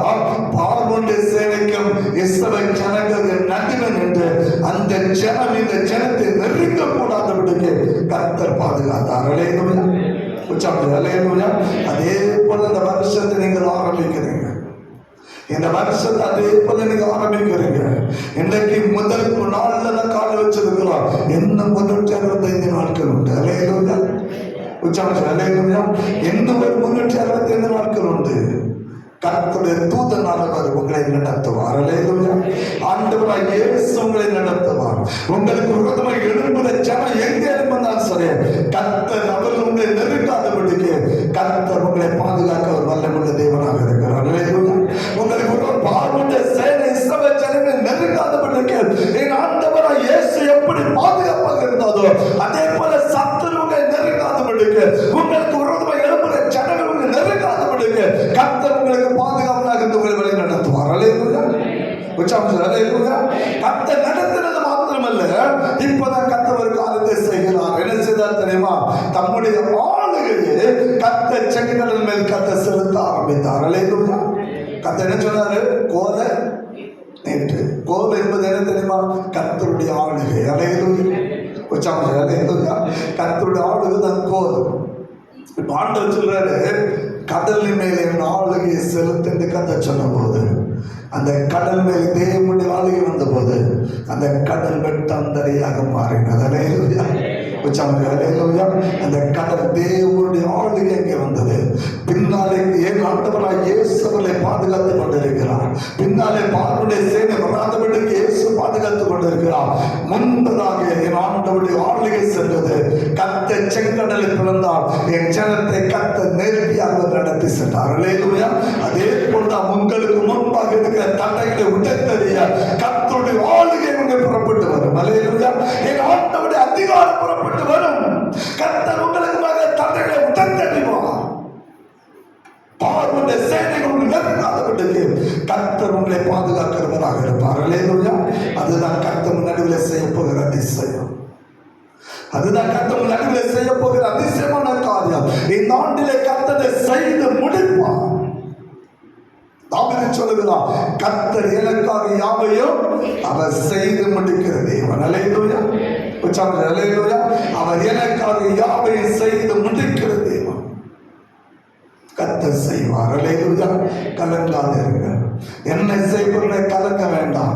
பார்வோனுடைய சேனைக்கும் இஸ்ரவேல் ஜனங்களுக்கு நடுவே நின்று அந்த ஜனம் இந்த ஜனத்தை நெருங்க கூடாதபடிக்கு கர்த்தர் பாதுகாத்தார். அல்லேலூயா. உற்சாகம். அல்லேலூயா. அதே போல இந்த வருஷத்தை நீங்கள் ஆரம்பிக்கிறீங்க. இந்த வருஷத்தை அதே போல நீங்க ஆரம்பிக்கிறீங்க. இன்றைக்கு முதல் நாள்ல கால வச்சிருக்கிறோம். இன்னும் 365 நாட்கள் உண்டு. அல்லேலூயா. உற்சாகம். அல்லேலூயா. இன்னும் ஒரு 365 நாட்கள் உண்டு. கர்த்தருடைய தூதனானவர் உங்களை நடத்துவார். அல்லேலூயா. ஆண்டவராக இயேசு உங்களை நடத்துவார். உங்களுக்கு விரோதமாக எழும்புற ஜனம் எங்கே எழும்பினாலும் சரி, கர்த்தர் அவர்கள் உங்களை நெருங்காதபடிக்கு கர்த்தர் உங்களை பாதுகாக்க ஒரு வல்லமுள்ள தேவனாக இருக்கிறார். அல்லேலூயா. உங்களுக்கு ஒரு பார்வனுடைய சேனை இஸ்ரவேல் ஜனங்களை நெருங்காதபடிக்கு என் ஆண்டவராக இயேசு எப்படி பாதுகாப்பாக இருந்தாதோ அதே போல சத்துரு உங்களை நெருங்காதபடிக்கு, உங்களுக்கு விரோதமாக எழும்புற ஜனங்கள் உங்களை நெருங்காதபடிக்கு கர்த்தர் உங்களுக்கு பாதுகாப்பாக இருந்து உங்களை வழி நடத்துவார். அல்லேலூயா. உற்சாகம். அல்லேலூயா. கர்த்தர் நடத்துறது மாத்திரமல்ல, இப்பதான் கர்த்தர் ஒரு காரியத்தை செய்கிறார். என்ன செய்தார் தெரியுமா? தம்முடைய ஆளுகையை கர்த்தர் செங்கடல் மேல் கர்த்தர் செலுத்த ஆரம்பித்தார். அல்லேலூயா. கர்த்தர் என்ன சொன்னாரு? கோல நேற்று. கோல் என்பது என்ன தெரியுமா? கர்த்தருடைய ஆளுகை. அல்லேலூயா. உற்சாகம். அல்லேலூயா. கர்த்தருடைய ஆளுகை தான் கோல். இப்ப ஆண்டவர் சொல்றாரு, கடலின் மேல் என் ஆளுகையை செலுத்தி கர்த்தர் சொன்ன போது அந்த கடல் மேல் தேவனுடைய ஆளுகை வந்த போது அந்த கடல் வெட்டாந்தரையாக மாறினது. அல்லேலூயா. உற்சாகம். அல்லேலூயா. அந்த கடல் தேவனுடைய ஆளுகை அங்கே வந்தது. பின்னாலே ஏன் ஆண்டவராக இயேசு அவர்களை பாதுகாத்துக் கொண்டிருக்கிறார். பின்னாலே பார்வனுடைய சேனை வராதபடிக்கு இயேசு பாதுகாத்துக் கொண்டிருக்கிறார். முன்பதாக என் ஆண்டவருடைய ஆளுகை சென்றது. கர்த்தர் செங்கடலை பிளந்தார். என் ஜனத்தை கர்த்தர் நேர்த்தியாக நடத்தி சென்றார். அல்லேலூயா. அதே போல்தான் உங்களுக்கு முன்பாக இருக்கிற தடைகளை உடைத்தறிய கர்த்தருடைய ஆளுகை உங்கள் புறப்பட்டு வரும். அல்லேலூயா. என் ஆண்டவருடைய அதிகாரம் புறப்பட்டு வரும். கர்த்தர் உங்களுக்கு தடைகளை உடைத்தறிவார். பார்வனுடைய சேனைகள் நெருங்காதபடிக்கு கர்த்தர் உங்களை பாதுகாக்கிறவராக இருப்பார். அல்லேலூயா. அதுதான் கர்த்தர் நடுவில் செய்ய போகிற அதிசயம். அதுதான் கர்த்தர் நடுவில் செய்ய போகிற அதிசயமான காரியம். இந்த ஆண்டிலே கர்த்தரை செய்து முடிப்பார். சொல்லுகிறார், கர்த்தர் எனக்காக யாவையும் அவர் செய்து முடிக்கிற தேவன். அல்லேலூயா. உற்சாகம் அல்லேலூயா. அவர் எனக்காக யாவையும் செய்து முடிக்கிற தேவன். கர்த்தர் செய்வார். அல்லேலூயா. கலங்காதீர்கள். என்ன செய்ய கலங்க வேண்டாம்.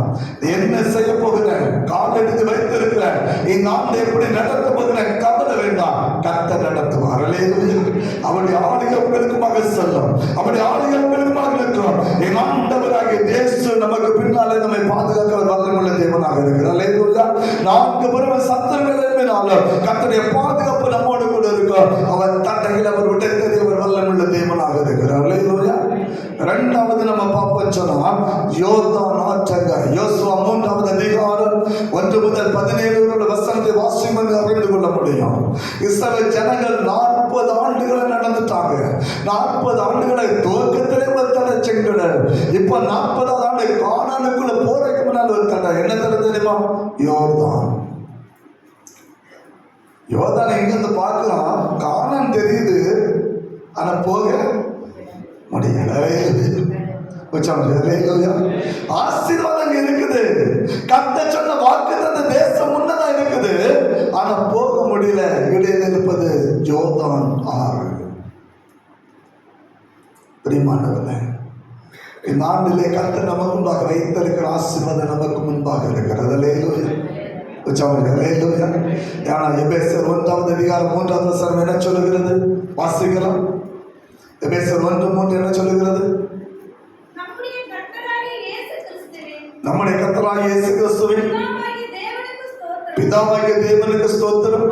என்ன செய்ய போகிறேன், கால் எடுத்து வைத்திருக்கிறேன், இந்த ஆண்டு எப்படி நடத்த போகிறேன், கவலை வேண்டாம். கர்த்தர் நடத்துவார். அல்லேலூயா. அவருடைய ஆளுகை உங்களுக்கு மகள் செல்லும். அவருடைய ஆளுகை உங்களுக்கு மகள் இருக்கும். என் ஆண்டவராகிய இயேசு நமக்கு பின்னாலே நம்மை பாதுகாக்க வல்லமுள்ள தேவனாக இருக்கிறார். அல்லேலூயா. 4 புறம் சத்துருக்கள் எழுப்பினாலும் கர்த்தருடைய பாதுகாப்பு நம்மோடு கூட இருக்கும். அவர் தட்டையில் அவர் விட்டத்தை அவர் வல்லமுள்ள தேவனாக இருக்கிறார். அல்லேலூயா. இரண்டாவது நம்ம பார்ப்போம் சொன்னா, யோர்தான் ஆற்றங்கரை. யோசுவா 3வது அதிகாரம் 1 முதல் 17 உள்ள வசனத்தை வாசித்து அறிந்து கொள்ள முடியும். இஸ்ரவேல் ஜனங்கள் 40 ஆண்டுகளை நடந்துட்டாங்க. 40 ஆண்டுகளை துவக்கத்திலே ஒரு தடை செங்கடல். இப்ப 40வது ஆண்டு கானானுக்குள்ள போறதுக்கு முன்னால் ஒரு தடை. என்ன தடை தெரியுமா? யோர்தான். யோர்தான் எங்கிருந்து பார்க்கலாம், கானான் தெரியுது, ஆனா போக முடியல. ஆசீர்வாதம் இருக்குது. கர்த்தர் சொன்ன வாக்குத்தத்த தேசம் முன்னதா இருக்குது, ஆனா போக முடியல. இடையில் இருப்பது யோர்தான் ஆறு. பிரியமானவர்களே, இந்த ஆண்டிலே கர்த்தர் நமக்கு முன்பாக வைத்திருக்கிற ஆசீர்வாதம் நமக்கு முன்பாக இருக்கிறது. அல்லேலூயா. அல்லேலூயா. ஏன்னா எபேசியர் 1வது அதிகாரம் 3வது வசனம் என்ன சொல்லுகிறது? வாசிக்கலாம். எபேசியர் 1:3 என்ன சொல்லுகிறது? நம்முடைய கர்த்தராகிய இயேசு கிறிஸ்துவின் பிதாவாகிய தேவனுக்கு ஸ்தோத்திரம்.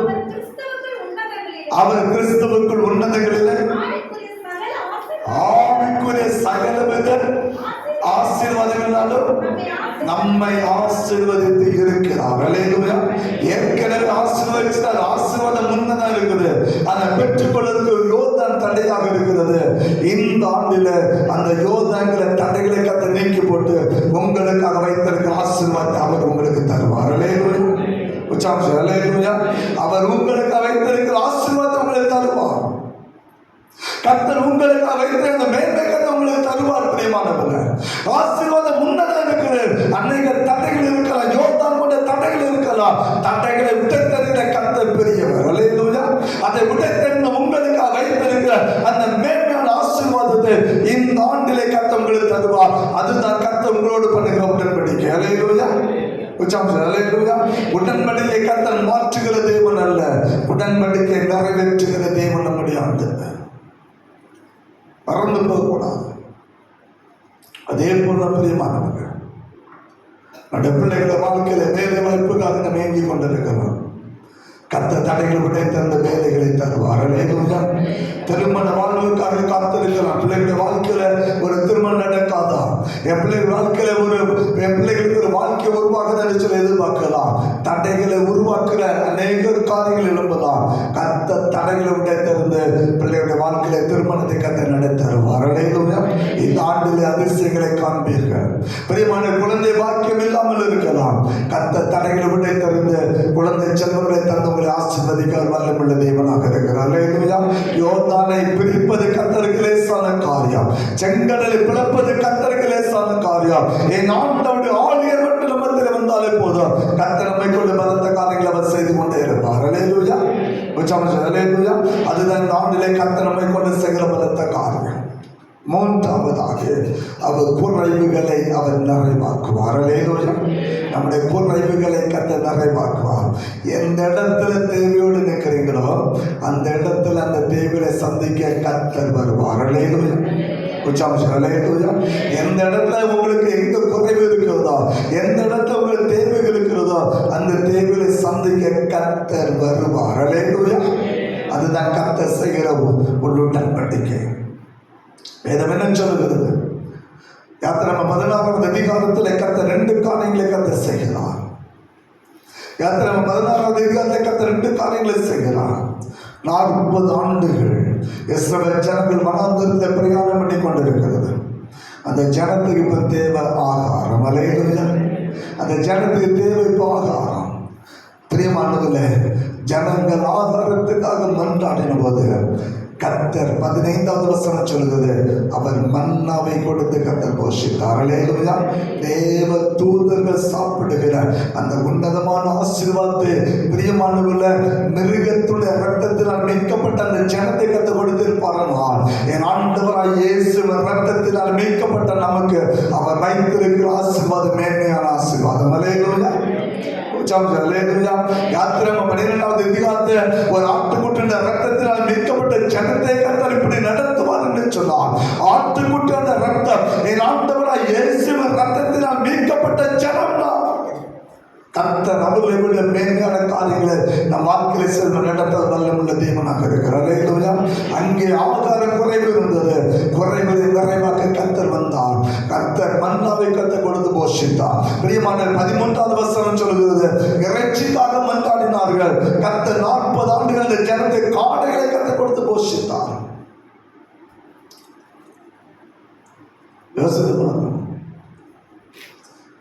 அவர் கிறிஸ்துவுக்குள் உன்னதங்களிலே ஆவிக்குரிய சகலவித ஆசீர்வாதங்களாலும் நம்மை ஆசீர்வதித்து இருக்கிறார். அல்லேலூயா. ஏற்கனவே ஆசீர்வதிச்சார். ஆசீர்வாதம் முன்னதான் இருக்குது. அதை பெற்றுக்கொள்வதற்கு யோர்தான் தடையாக இருக்கிறது. இந்த ஆண்டில அந்த யோர்தான்களை தடைகளை கத்த நீக்கி போட்டு உங்களுக்காக வைத்திருக்கிற ஆசீர்வாதத்தை அவர் உங்களுக்கு தருவார். அல்லேலூயா. உற்சாகம். அல்லேலூயா. அவர் உங்களுக்கு வைத்திருக்கிற ஆசீர்வாதத்தை உங்களுக்கு தருவார். கர்த்தர் உங்களுக்கு வைத்திருந்த மேன்மை கர்த்தர் உங்களுக்கு தருவார். பிரியமானவர்களே, ஆசீர்வாதம் முன்னதாக இருக்குது. அநேக தடைகள் இருக்கலாம். யோர்தான் போன்ற தடைகள் இருக்கலாம். தடைகளை விட்டத்தறிந்த கர்த்தர் பெரியவர். அல்லேலூயா. அதை விட்டத்தறிந்த உங்களுக்காக வைத்திருக்கிற அந்த மேன்மையான ஆசீர்வாதத்தை இந்த ஆண்டிலே கர்த்தர் உங்களுக்கு தருவார். அதுதான் கர்த்தர் உங்களோடு பண்ணுகிற உடன்படிக்கை. அல்லேலூயா. அல்லேலூயா. உடன்படிக்கை கர்த்தர் மாற்றுகிற தேவன் அல்ல, உடன்படிக்கை நிறைவேற்றுகிற தேவன் நம்முடைய ஆண்டவர். மறந்து போகக்கூடாது. அதே போல பிரியமானவர்கள், நம்முடைய பிள்ளைகளை வாழ்க்கையில வேலை வாய்ப்புக்காக நம்ம ஏங்கி கொண்டிருக்கிறோம். கர்த்தர் தடைகளை விட தந்த வேலைகளை தருவார். அல்லேலூயா. திருமண வாழ்வுக்காக காத்திருக்கலாம். பிள்ளைகளுடைய வாழ்க்கையில ஒரு திருமணம் நடக்காதா? என் பிள்ளைகள் வாழ்க்கையில என் பிள்ளைகளுக்கு ஒரு வாழ்க்கை உருவாக்குதுன்னு சொல்லி எதிர்பார்க்கலாம். தடைகளை உருவாக்குற அநேக காரியங்கள் எழும்பலாம். கர்த்தர் தடைகளை விட திறந்து பிள்ளைகளுடைய வாழ்க்கையில திருமணத்தை கர்த்தர் நடத்தருவார். அல்லேலூயா. இந்த ஆண்டிலே அதிசயங்களை காண்பீர்கள். பிரியமான குழந்தை பாக்கியம் இல்லாமல் இருக்கலாம். கர்த்தர் தடைகளை விட திறந்து குழந்தை செல்வங்களை தந்து உங்களை ஆசீர்வதிக்க வல்லமுள்ள தேவனாக இருக்கிறார். அல்லேலூயா. யோர்தானை பிரிப்பது கர்த்தருக்கு லேசான காரியம். செங்கடலை பிளப்பது கர்த்தருக்கு லேசான காரியம். என் ஆண்டவருடைய ஆளுகை மட்டும் நம்மத்தில் வந்தாலே போதும். கர்த்தர் நம்மை கொண்டு பலத்த காரியங்களை அவர் செய்து கொண்டே இருப்பார். அல்லேலூயா. அல்லேலூயா. அதுதான் இந்த ஆண்டிலே கர்த்தர் நம்மை கொண்டு செய்கிற பலத்த காரியம். மூன்றாவதாக அவர் புறவைவுகளை அவர் நிறைவாக்குவார். அல்லேலூயா. நம்முடைய புறவைவுகளை கர்த்தர் நிறைவாக்குவார். எந்த இடத்துல தேவையோடு நிற்கிறீங்களோ அந்த இடத்துல அந்த தேவையை சந்திக்க கர்த்தர் வருவார். அல்லேலூயா. அல்லேலூயா. எந்த இடத்துல உங்களுக்கு எங்க குறைவு இருக்கிறதோ, எந்த இடத்துல உங்களுக்கு தேவைகள் இருக்கிறதோ அந்த தேவையை சந்திக்க கர்த்தர் வருவார். அல்லேலூயா. அதுதான் கர்த்தர் செய்கிற ஒரு உடன்படிக்கை. வேதம் என்ன சொல்லுகிறது? யாத்திராகமம் 16வது அதிகாரத்தில் கர்த்தர் 2 காரியங்களை கர்த்தர் செய்கிறார். யாத்திராகமம் 16வது அதிகாரத்தில் கர்த்தர் 2 காரியங்களை செய்கிறார். 40 ஆண்டுகள் இஸ்ரவேல் ஜனங்கள் வனாந்தரத்தில் பிரயாணம் பண்ணி கொண்டிருக்கிறது. அந்த ஜனத்துக்கு இப்ப தேவை ஆகாரம். அல்லேலூயா. அந்த ஜனத்துக்கு தேவை இப்போ ஆகாரம். பிரியமானதுல ஜனங்கள் ஆகாரத்துக்காக மன்றாடின போது கர்த்தர் 15வது வசனம் சொல்லுகிறது, அவர் மன்னாவை கொடுத்து கர்த்தர் போஷித்தார். அல்லேலூயா. தேவ தூதர்கள் சாப்பிடுகிற அந்த உன்னதமான ஆசீர்வாதத்தை பிரியமானவர்களே, மிருகத்துடைய ரத்தத்தினால் மீட்கப்பட்ட அந்த ஜனத்தை கர்த்தர் கொடுத்திருப்பார்கள். என் ஆண்டவராய் இயேசுவின் ரத்தத்தினால் மீட்கப்பட்ட நமக்கு அவர் வைத்திருக்கிற ஆசீர்வாதம் மேன்மையான ஆசீர்வாதம். அல்லேலூயா. யாத்திராகமம் 12வது அதிகாரத்தை ஒரு ஆட்டுக்குட்டின் ரத்தத்தினால் மீட்கப்பட்ட ஜனத்தை கர்த்தர் இப்படி நடத்துவார் என்று சொன்னார். ஆட்டுக்குட்டின் ரத்தம் என் ஆண்டவராய் இயேசுவின் ரத்தத்தினால் மீட்கப்பட்ட ஜனம் தான். கர்த்தர் அவர்களை விட மேன்மையான காரியங்களை நம் வாழ்க்கையில் செல்வ நடத்தல் வல்லமுள்ள தேவனாக இருக்கிறார். அங்கே ஆகார குறைவு இருந்தது, குறைகளை நிறைவாக்க கர்த்தர் வந்தார். கர்த்தர் மன்னாவை கர்த்தர் கொடுத்து போஷித்தார். பிரியமான 13வது வசனம் சொல்கிறது, இறைச்சிக்காக மன்றாடினார்கள். கர்த்தர் 40 ஆண்டுகள் இந்த ஜனத்தை காடைகளை கர்த்தர் கொடுத்து போஷித்தார்.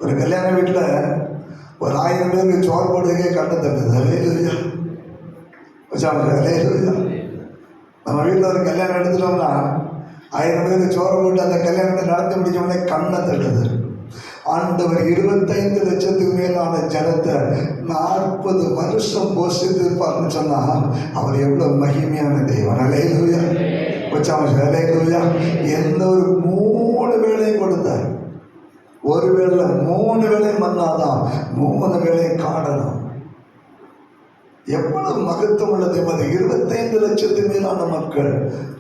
ஒரு கல்யாண வீட்டுல ஒரு 1000 பேருக்கு சோறு போடுறதுக்கே கண்ணை தட்டுது. அல்லேலூயா. நம்ம வீட்டில் ஒரு கல்யாணம் எடுத்துட்டோம்னா 1000 பேருக்கு சோறு போட்டு அந்த கல்யாணத்தை நடத்தி முடிச்ச உடனே கண்ணை தட்டுது. ஆண்டவர் 25 லட்சத்துக்கு மேலான ஜனத்தை 40 வருஷம் போஷித்திருப்பார்னு சொன்னா அவர் எவ்வளவு மகிமையான தேவன். அல்லேலூயா. அல்லேலூயா. எந்த ஒரு 3 வேளையும் கொடுத்தார். ஒரு வேளை 3 வேளை மன்னாதான், 3 வேளை காணணும். எவ்வளவு மகத்துவம் உள்ளது. 25 லட்சத்துக்கு மேலான மக்கள்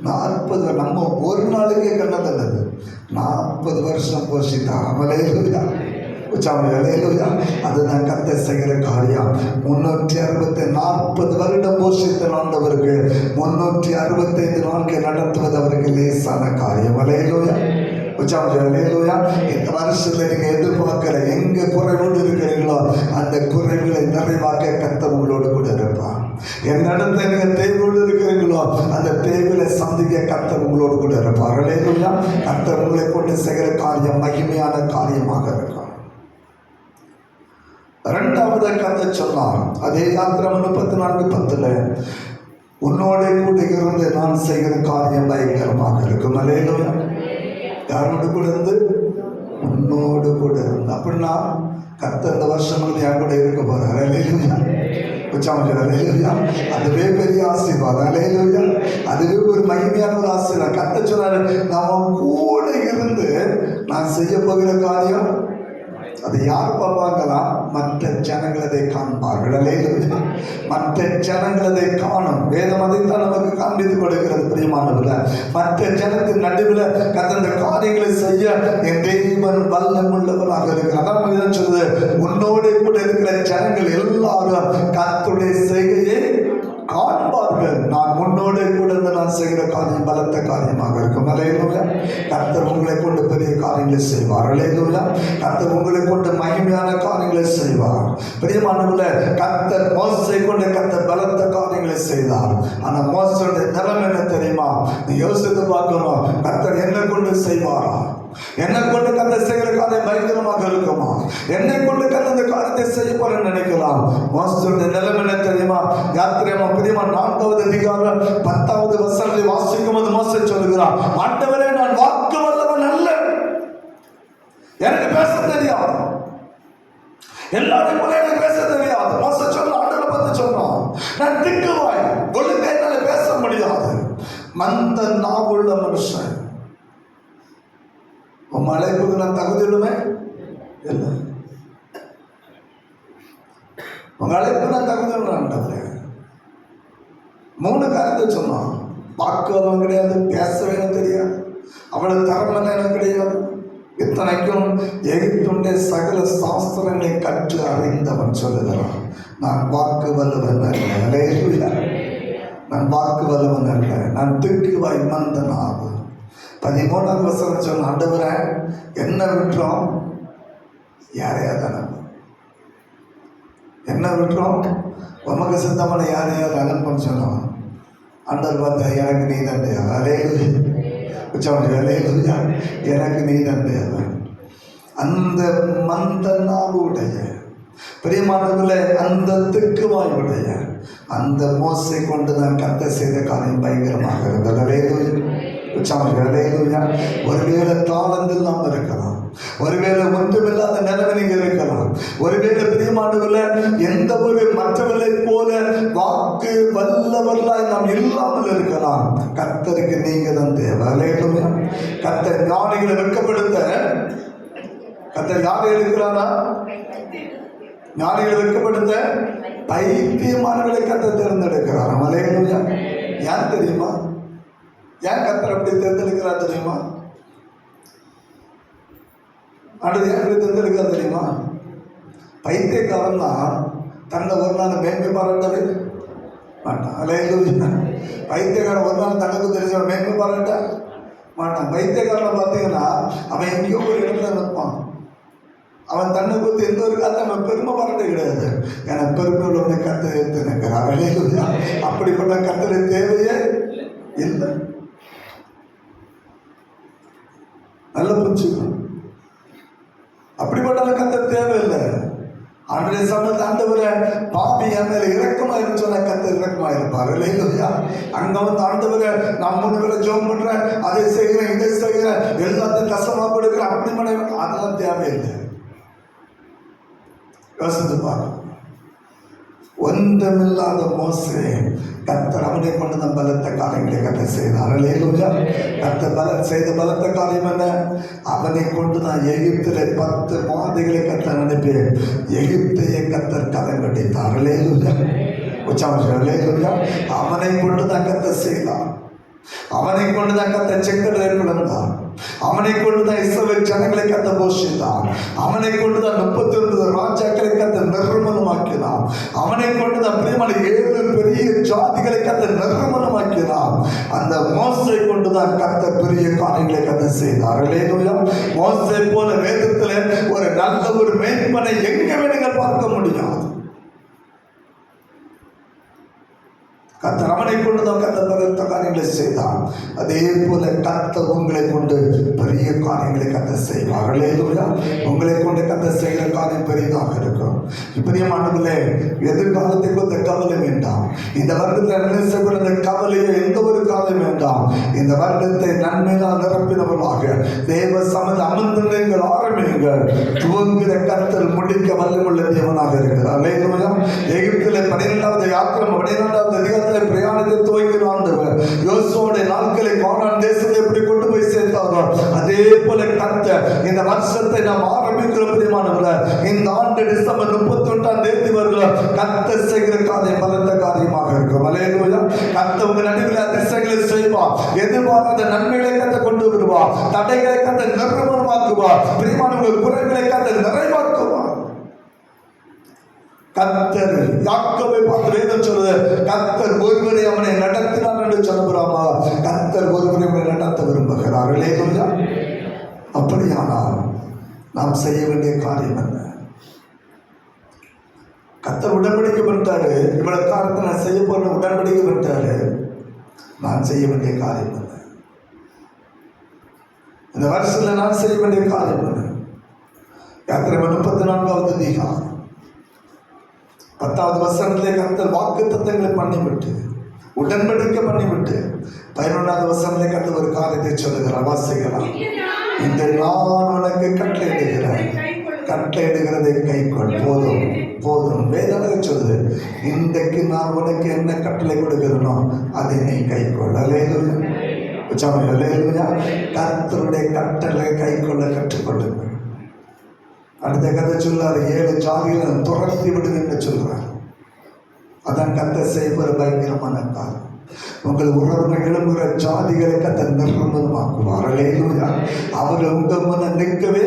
40, நம்ம ஒரு நாளைக்கே கண்டதல்லது 40 வருஷம் போஷித்தார். அல்லேலூயா. அல்லேலூயா. அதுதான் கர்த்தர் செய்கிற காரியம். 340 வருடம் போஷித்த ஆண்டவருக்கு 365 நாட்கள் நடத்துவது அவருக்கு லேசான காரியம். அல்லேலூயா. இந்த வருஷத்துல நீங்க எதிர்பார்க்கிற எங்க குறைவோடு இருக்கிறீங்களோ அந்த குறைகளை நிறைவாக்க கர்த்தர் உங்களோடு கூட இருப்பார். எந்த இடத்துல நீங்க தேவையோடு இருக்கிறீங்களோ அந்த தேவையை சந்திக்க கர்த்தர் உங்களோடு கூட இருப்பார். அல்லேலூயா. கர்த்தர் உங்களை கொண்டு செய்கிற காரியம் மகிமையான காரியமாக இருக்கும். 2வது கர்த்தர் சொன்னார், அதே யாத்திராகமம் 34:10, உன்னோட கூட இருந்து நான் செய்கிற காரியம் பயங்கரமாக இருக்கும். அல்லேலூயா. யாரோடு கூட இருந்து? உன்னோடு கூட இருந்து. அப்படின்னா கர்த்தர் இந்த வருஷம் என் கூட இருக்க போறார். அல்லேலூயா. அல்லேலூயா. அதுவே பெரிய ஆசீர்வாதம். அல்லேலூயா. அதுவே ஒரு மகிமையான ஒரு ஆசீர்வாதம். கர்த்தர் சொன்னாரு, நான் கூட இருந்து நான் செய்ய போகிற காரியம் அதை யார் பார்ப்பாங்களா? மற்ற ஜனங்கள் அதை காண்பார்கள். அல்லேலூயா. மற்ற ஜனங்கள் அதை காணும். வேதம் அதைத்தான் நமக்கு காண்பித்து கொடுக்கிறது. பிரியமானவர்களே, மற்ற ஜனத்தின் நடுவில் கர்த்தர் காரியங்களை செய்ய என் தேவன் வல்லமுள்ளவராக இருக்கிறார். அதான் சொல்லுது, உன்னோடு கூட இருக்கிற ஜனங்கள் எல்லாரும் கர்த்தருடைய செய்கையை காண்பார்கள். நான் முன்னோடு கூட இருந்து நான் செய்கிற காரியம் பலத்த காரியமாக இருக்கும். அல்லேலூயா. கர்த்தர் உங்களை கொண்டு பெரிய காரியங்களை செய்வார். அல்லேலூயா. கர்த்தர் உங்களை கொண்டு மகிமையான காரியங்களை செய்வார். பிரியமானவர்களே, கர்த்தர் மோசேயை கொண்டு கர்த்தர் பலத்த காரியங்களை செய்தார். ஆனா மோசேயுடைய நிலைமை என்ன தெரியுமா? நீ யோசித்து பார்க்கணும். கர்த்தர் என்ன கொண்டு செய்வாரா? என்னை கொண்டு கர்த்தர் செய்கிற காரியம் பயங்கரமாக இருக்குமா? என்னை கொண்டு கர்த்தர் இந்த காரியத்தை செய்ய போறேன்னு நினைக்கலாம். மோசேயுடைய நிலைமை என்ன தெரியுமா? யாத்திராகமம் 4வது அதிகாரம் 10வது வசனத்தை வாசிக்கும் போது மோசே சொல்லுகிறார், ஆண்டவரே, நான் வாக்கு வல்லவன் அல்ல, எனக்கு பேச தெரியாது, எல்லாரும் போல எனக்கு பேச தெரியாது. மோசே சொல்ல ஆண்டவரை பத்தி சொன்னான், நான் திக்குவாய், ஒழுங்கா என்னால பேச முடியாது, மந்த நாவுள்ள மனுஷன். உன் அழைப்புக்கு நான் தகுதியுள்ளவன் இல்லை. உங்க அழைப்பு நான் தகுதியுள்ள 3 காரியத்தை சொன்னான். வாக்குவதம் கிடையாது, பேசவே தெரியாது, அவளை தரமன எனக்கு கிடையாது. இத்தனைக்கும் எகிப்துடைய சகல சாஸ்திரங்களை கற்று அறிந்தவன் சொல்லுகிறான், நான் வாக்கு வல்லவன் அல்ல. அல்லேலூயா. நான் வாக்கு வல்லவன் அல்ல, நான் திக்குவாய் மந்த நாவு. 13வது வசனம் சொன்ன, ஆண்டவரே, என்ன விட்டுறோம்? யாரையாவது அனுப்பு, என்ன விட்டுறோம்? உமக்கு சித்தமான யாரையாவது அனுப்புன்னு சொன்னோம். ஆண்டவர் பார்த்தா, எனக்கு நீ தான் தேவை. அல்லேலூயா. அல்லேலூயா. எனக்கு நீ தான் தேவை. அந்த மந்த நாவுடைய பிரியமானவர்களே, அந்த திக்குவாயுடைய அந்த மோசை கொண்டு தான் கர்த்தர் செய்த காரியம் பயங்கரமாக இருந்தது. அல்லேலூயா. ஒருவேளை தாளந்து இல்லாமல் இருக்கலாம், ஒருவேளை ஒன்றுமில்லாத நிலைமை நீங்க இருக்கலாம், ஒருவேளை பிரியமானவர்கள எந்த ஒரு மற்றவர்களை போல வாக்கு வல்லவர்களாய் நாம் இல்லாமல் இருக்கலாம். கர்த்தருக்கு நீங்க தான் தேவை. அல்லேலூயா. கர்த்தர் ஞானிகளை வெட்கப்படுத்த கர்த்தர் யாரை எடுக்கிறாரா? ஞானிகளை வெட்கப்படுத்த பைத்தியமானவர்களை கர்த்தர் தேர்ந்தெடுக்கிறார். அல்லேலூயா. ஏன் தெரியுமா? ஏன் கர்த்தர் அப்படி தேர்ந்தெடுக்கிறார் தெரியுமா? அடுத்து ஏன் அப்படி தேர்ந்தெடுக்கிறார் தெரியுமா? பைத்தியக்காரன் தான் தன்னை ஒரு நாள் மேன்மை பாராட்டவே மாட்டான். அல்லேலூயா. பைத்தியக்காரன் ஒரு நாள் தனக்கு தெரிஞ்சவன் மேன்மை பாராட்ட மாட்டான். பைத்தியக்காரனை பார்த்தீங்கன்னா அவன் எங்கேயோ ஒரு இடத்துல நிற்பான். அவன் தன்னை குறித்து எந்த ஒரு காலத்தை அவன் பெருமை பாராட்ட கிடையாது. ஏன்னா பெருமை உள்ளவனை கர்த்தர் எடுத்து நிற்கிறான். அல்லேலூயா. அப்படிப்பட்ட கர்த்தரை தேவையே இல்லை. நல்ல புரிஞ்சுக்கணும். அப்படிப்பட்ட கர்த்தர் தேவையில்லை. அன்றைய சமயத்தில் ஆண்டவரை பாவி என் மேல இரக்கமா இருந்து சொன்ன கர்த்தர் இரக்கமா இருப்பார். இல்லையா? அங்க வந்து ஆண்டவரை நான் 3 பேரை ஜெபம் பண்றேன், அதை செய்கிறேன், இதை செய்கிறேன், எல்லாத்தையும் கசமா கொடுக்கிறேன், அப்படி பண்ண அதெல்லாம் தேவையில்லை. யோசித்து பாரு. ஒன்றுமில்லாத மோசே கர்த்தர் அவனை கொண்டு தான் பலத்த காரியங்களை கர்த்தர் செய்தார். அல்லேலூயா. கர்த்தர் செய்த பலத்த காரியம் என்ன? அவனை கொண்டு தான் எகிப்திலே 10 மாதைகளை கர்த்தர் அனுப்பி எகிப்தையை கர்த்தர் கலங்கடித்தார். அல்லேலூயா. அல்லேலூயா. அவனை கொண்டு தான் கர்த்தர் செய்தார். அவனை கொண்டு தான் கர்த்தர் செங்கடலை பிளந்தார். அவனை கொண்டுதான் இஸ்ரவேல் ஜனங்களை கத்த போஷித்தான். அவனை கொண்டுதான் 39 ராஜாக்களை கத்த நிர்மூலமாக்கினான். அவனை கொண்டுதான் பிரியமான 7 பெரிய ஜாதிகளை கத்த நிர்மூலமாக்கினான். அந்த மோசை கொண்டுதான் கத்த பெரிய காரியங்களை கத்த செய்தார். அல்லேலூயா. மோசை போல வேதத்துல ஒரு நல்ல ஒரு மேன்மனை எங்க வேணுங்கள் பார்க்க முடியாது. கர்த்தர் அவனை கொண்டுதான் கர்த்தர் பலத்த காரியங்களை செய்தார். அதே போல கர்த்தர் உங்களை கொண்டு பெரிய காரியங்களை கர்த்தர் செய்வார். அல்லேலூயா. உங்களை கொண்டு கர்த்தர் செய்கிற காரியம் பெரிதாக இருக்கும். பிரியமானவர்களே, எதிர்காலத்தை கொண்ட கவலை வேண்டாம். இந்த வருடத்தில் நினைச்ச கவலையை எந்த ஒரு காலம் வேண்டாம். இந்த வருடத்தை நன்மையால் நிரப்பினவர்களாக தேவ சமத அமர்ந்தங்கள் ஆரம்பியுங்கள். துவங்குகிற கர்த்தர் முடிக்க வல்லமுள்ள தேவனாக இருக்கிறார். அல்லேலூயா. எகிப்திலே 12வது யாத்திரம் 12வது அதிகாரத்தில் பிரயாணத்தை துவங்கின ஆண்டவர் யோசுவாவுடைய நாட்களை கானான் தேசத்தை எப்படி கொண்டு போய் சேர்த்தாரோ அதே போல கர்த்தர் இந்த வருஷத்தை நாம் ஆரம்பிக்கிற பிரியமானவர்களே, இந்த ஆண்டு டிசம்பர் 31ஆம் தேதி வருகிற கர்த்தர் செய்கிற காரியம் பலத்த காரியமாக இருக்கும். அல்லேலூயா. கர்த்தர் உங்க நடுவில் அதிசயங்களை செய்வார். எதிர்பாராத நன்மைகளை கர்த்தர் கொண்டு வருவார். தடைகளை கர்த்தர் நிர்மூலமாக்குவார். பிரியமானவர்கள் குறைகளை கர்த்தர் நிறைவாக்குவார். கர்த்தர் யாக்கோபை பார்த்து வேதம் சொல்லுது, கர்த்தர் ஒருவரை அவனை நடத்தினார் என்று சொல்லுகிறாமா? கர்த்தர் ஒருவரை அவனை நடத்த விரும்புகிறார். அல்லேலூயா. அப்படியானால் நாம் செய்ய வேண்டிய காரியம் என்ன? கர்த்தர் உடன்படிக்கை பண்ணிட்டாரு. இவ்வளவு காலத்தை நான் செய்ய போற உடன்படிக்கை பண்ணிட்டாரு. நான் செய்ய வேண்டிய காரியம் என்ன? இந்த வருஷத்துல நான் செய்ய வேண்டிய காரியம் என்ன? யாத்திரை 34வது அதிகாரம் 10வது வசனத்திலே கர்த்தர் வாக்கு தத்தங்களை பண்ணிவிட்டு உடன்படிக்கை பண்ணிவிட்டு 11வது வசனத்திலே கர்த்தர் ஒரு காரியத்தை சொல்லுகிறார். வாசிக்கலாம். இந்த நான் உனக்கு கட்டளையிடுகிறேன், கட்டளையிடுகிறதை கைக்கொள். போதும் போதும். வேதனை சொல்லுது, இன்றைக்கு நான் உனக்கு என்ன கட்டளை கொடுக்கிறனோ அதை நீ கைக்கொள். அல்லேலூயா. அல்லேலூயா. கர்த்தருடைய கட்டளை கைக்கொள்ள கற்றுக்கொள்ளுங்கள். அடுத்த கதை சொல்லாரு, 7 ஜாதிகளை துரத்தி விடுங்க என்று சொல்றார். அதான் கர்த்தர் செய்கிற பயங்கரமான காலம். உங்கள் உறவுகள் எழும்புகிற ஜாதிகளை கர்த்தர் நிர்மூலமாக்குவார். அல்லேலூயா. அவர் உங்கள் முன்ன நிற்கவே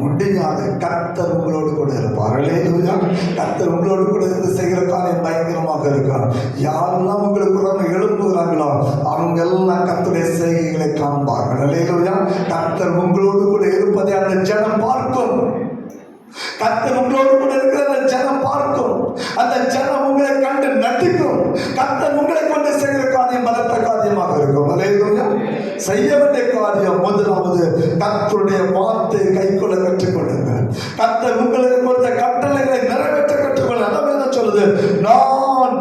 முடியாது. கர்த்தர் உங்களோடு கூட இருப்பார். அல்லேலூயா. கர்த்தர் உங்களோடு கூட இருந்து செய்கிற காரியம் பயங்கரமாக இருக்கும். யாரெல்லாம் உங்களுக்கு உறவு எழும்புகிறாங்களோ அவங்க எல்லாம் கர்த்தருடைய செய்கைகளை காண்பார்கள். அல்லேலூயா. கர்த்தர் உங்களோடு கூட இருப்பதை அந்த ஜனம் பார்க்கும். கர்த்தர் உங்களோடு கூட இருக்கிற அந்த ஜனம் பார்க்கும். அந்த ஜனம் உங்களை கண்டு நட்டிக்கும். கர்த்தர் உங்களை கொண்டு செய்கிற காரியம் பலத்த காரியமாக இருக்கும். அல்லேலூயா. செய்ய வேண்டிய காரியம் முதலாவது கர்த்தருடைய வார்த்தை கைக்கொள்ள கற்றுக்கொள்ளுங்கள். கர்த்தர் உங்களுக்கு கொடுத்த கட்டளைகளை நிறைவேற்ற கற்றுக்கொள்ள. அதான் சொல்லுது, நான்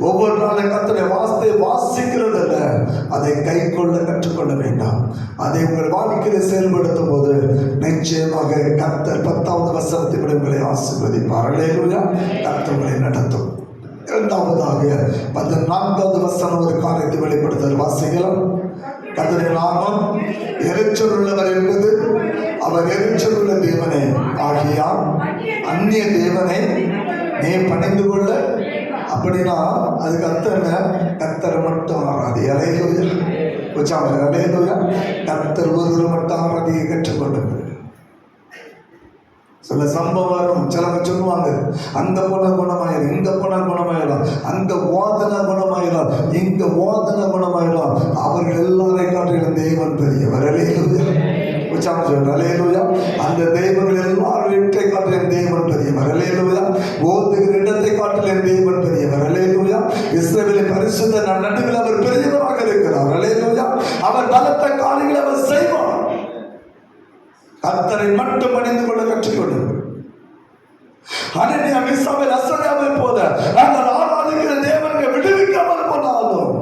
ஒவ்வொரு நாளும் கர்த்தருடைய வார்த்தையை வாசிக்கிறது அல்ல, அதை கை கொள்ள கற்றுக்கொள்ள வேண்டாம். அதை உங்கள் வாழ்க்கையில் செயல்படுத்தும் போது நிச்சயமாக கர்த்தர் 10வது வசனத்தை விட உங்களை ஆசீர்வதிப்பார். அல்லேலூயா. கர்த்தர் உங்களை நடத்தும். இரண்டாவதாக 14வது வசனம் ஒரு காரியத்தை வெளிப்படுத்த வாசிக்கலாம். கர்த்தருடைய நாமம் எரிச்சல் உள்ளவர் என்பது அவர் எரிச்சல் உள்ள தேவனே ஆகியால் அந்நிய தேவனை நீ பணிந்து கொள்ள. அப்படின்னா அதுக்கு அர்த்தம் என்ன? கர்த்தரை மட்டும் ஆராதி. அல்லேலூயா. அல்லேலூயா. கர்த்தர் ஒருவர் மட்டும் ஆராதியை கற்றுக்கொள்ளுங்கள். சில சம்பவம் வரும், சிலவங்க சொல்லுவாங்க அந்த குணமாயிடும், இந்த குணமாயிடும், அந்த ஓதனை குணமாயிடும், இங்க ஓதனை குணமாயிடும். அவர்கள் எல்லாரை காட்டிலும் தேவன் பெரியவர். அல்லேலூயா. அல்லேலூயா. அந்த தெய்வங்கள் எல்லாவற்றை காட்டிலும் தேவன் பெரியவர். அல்லேலூயா. ஓதுகிற இடத்தை காட்டிலும் தேவன் பெரியவர். அல்லேலூயா. இஸ்ரவேலின் பரிசுத்த நடுவில் அவர் பெரியவராக இருக்கிறார். அல்லேலூயா. அவர் பலத்த காரியங்களை அவர் செய்வார். கர்த்தரை மட்டும் அணிந்து கொள்ள கற்றுக்கொள்ளுங்கள். அனனியா மிசாவேல் அசரியாவை போல நாங்கள் ஆராதிக்கிற தேவனை விடுவிக்காமல் போனாலும்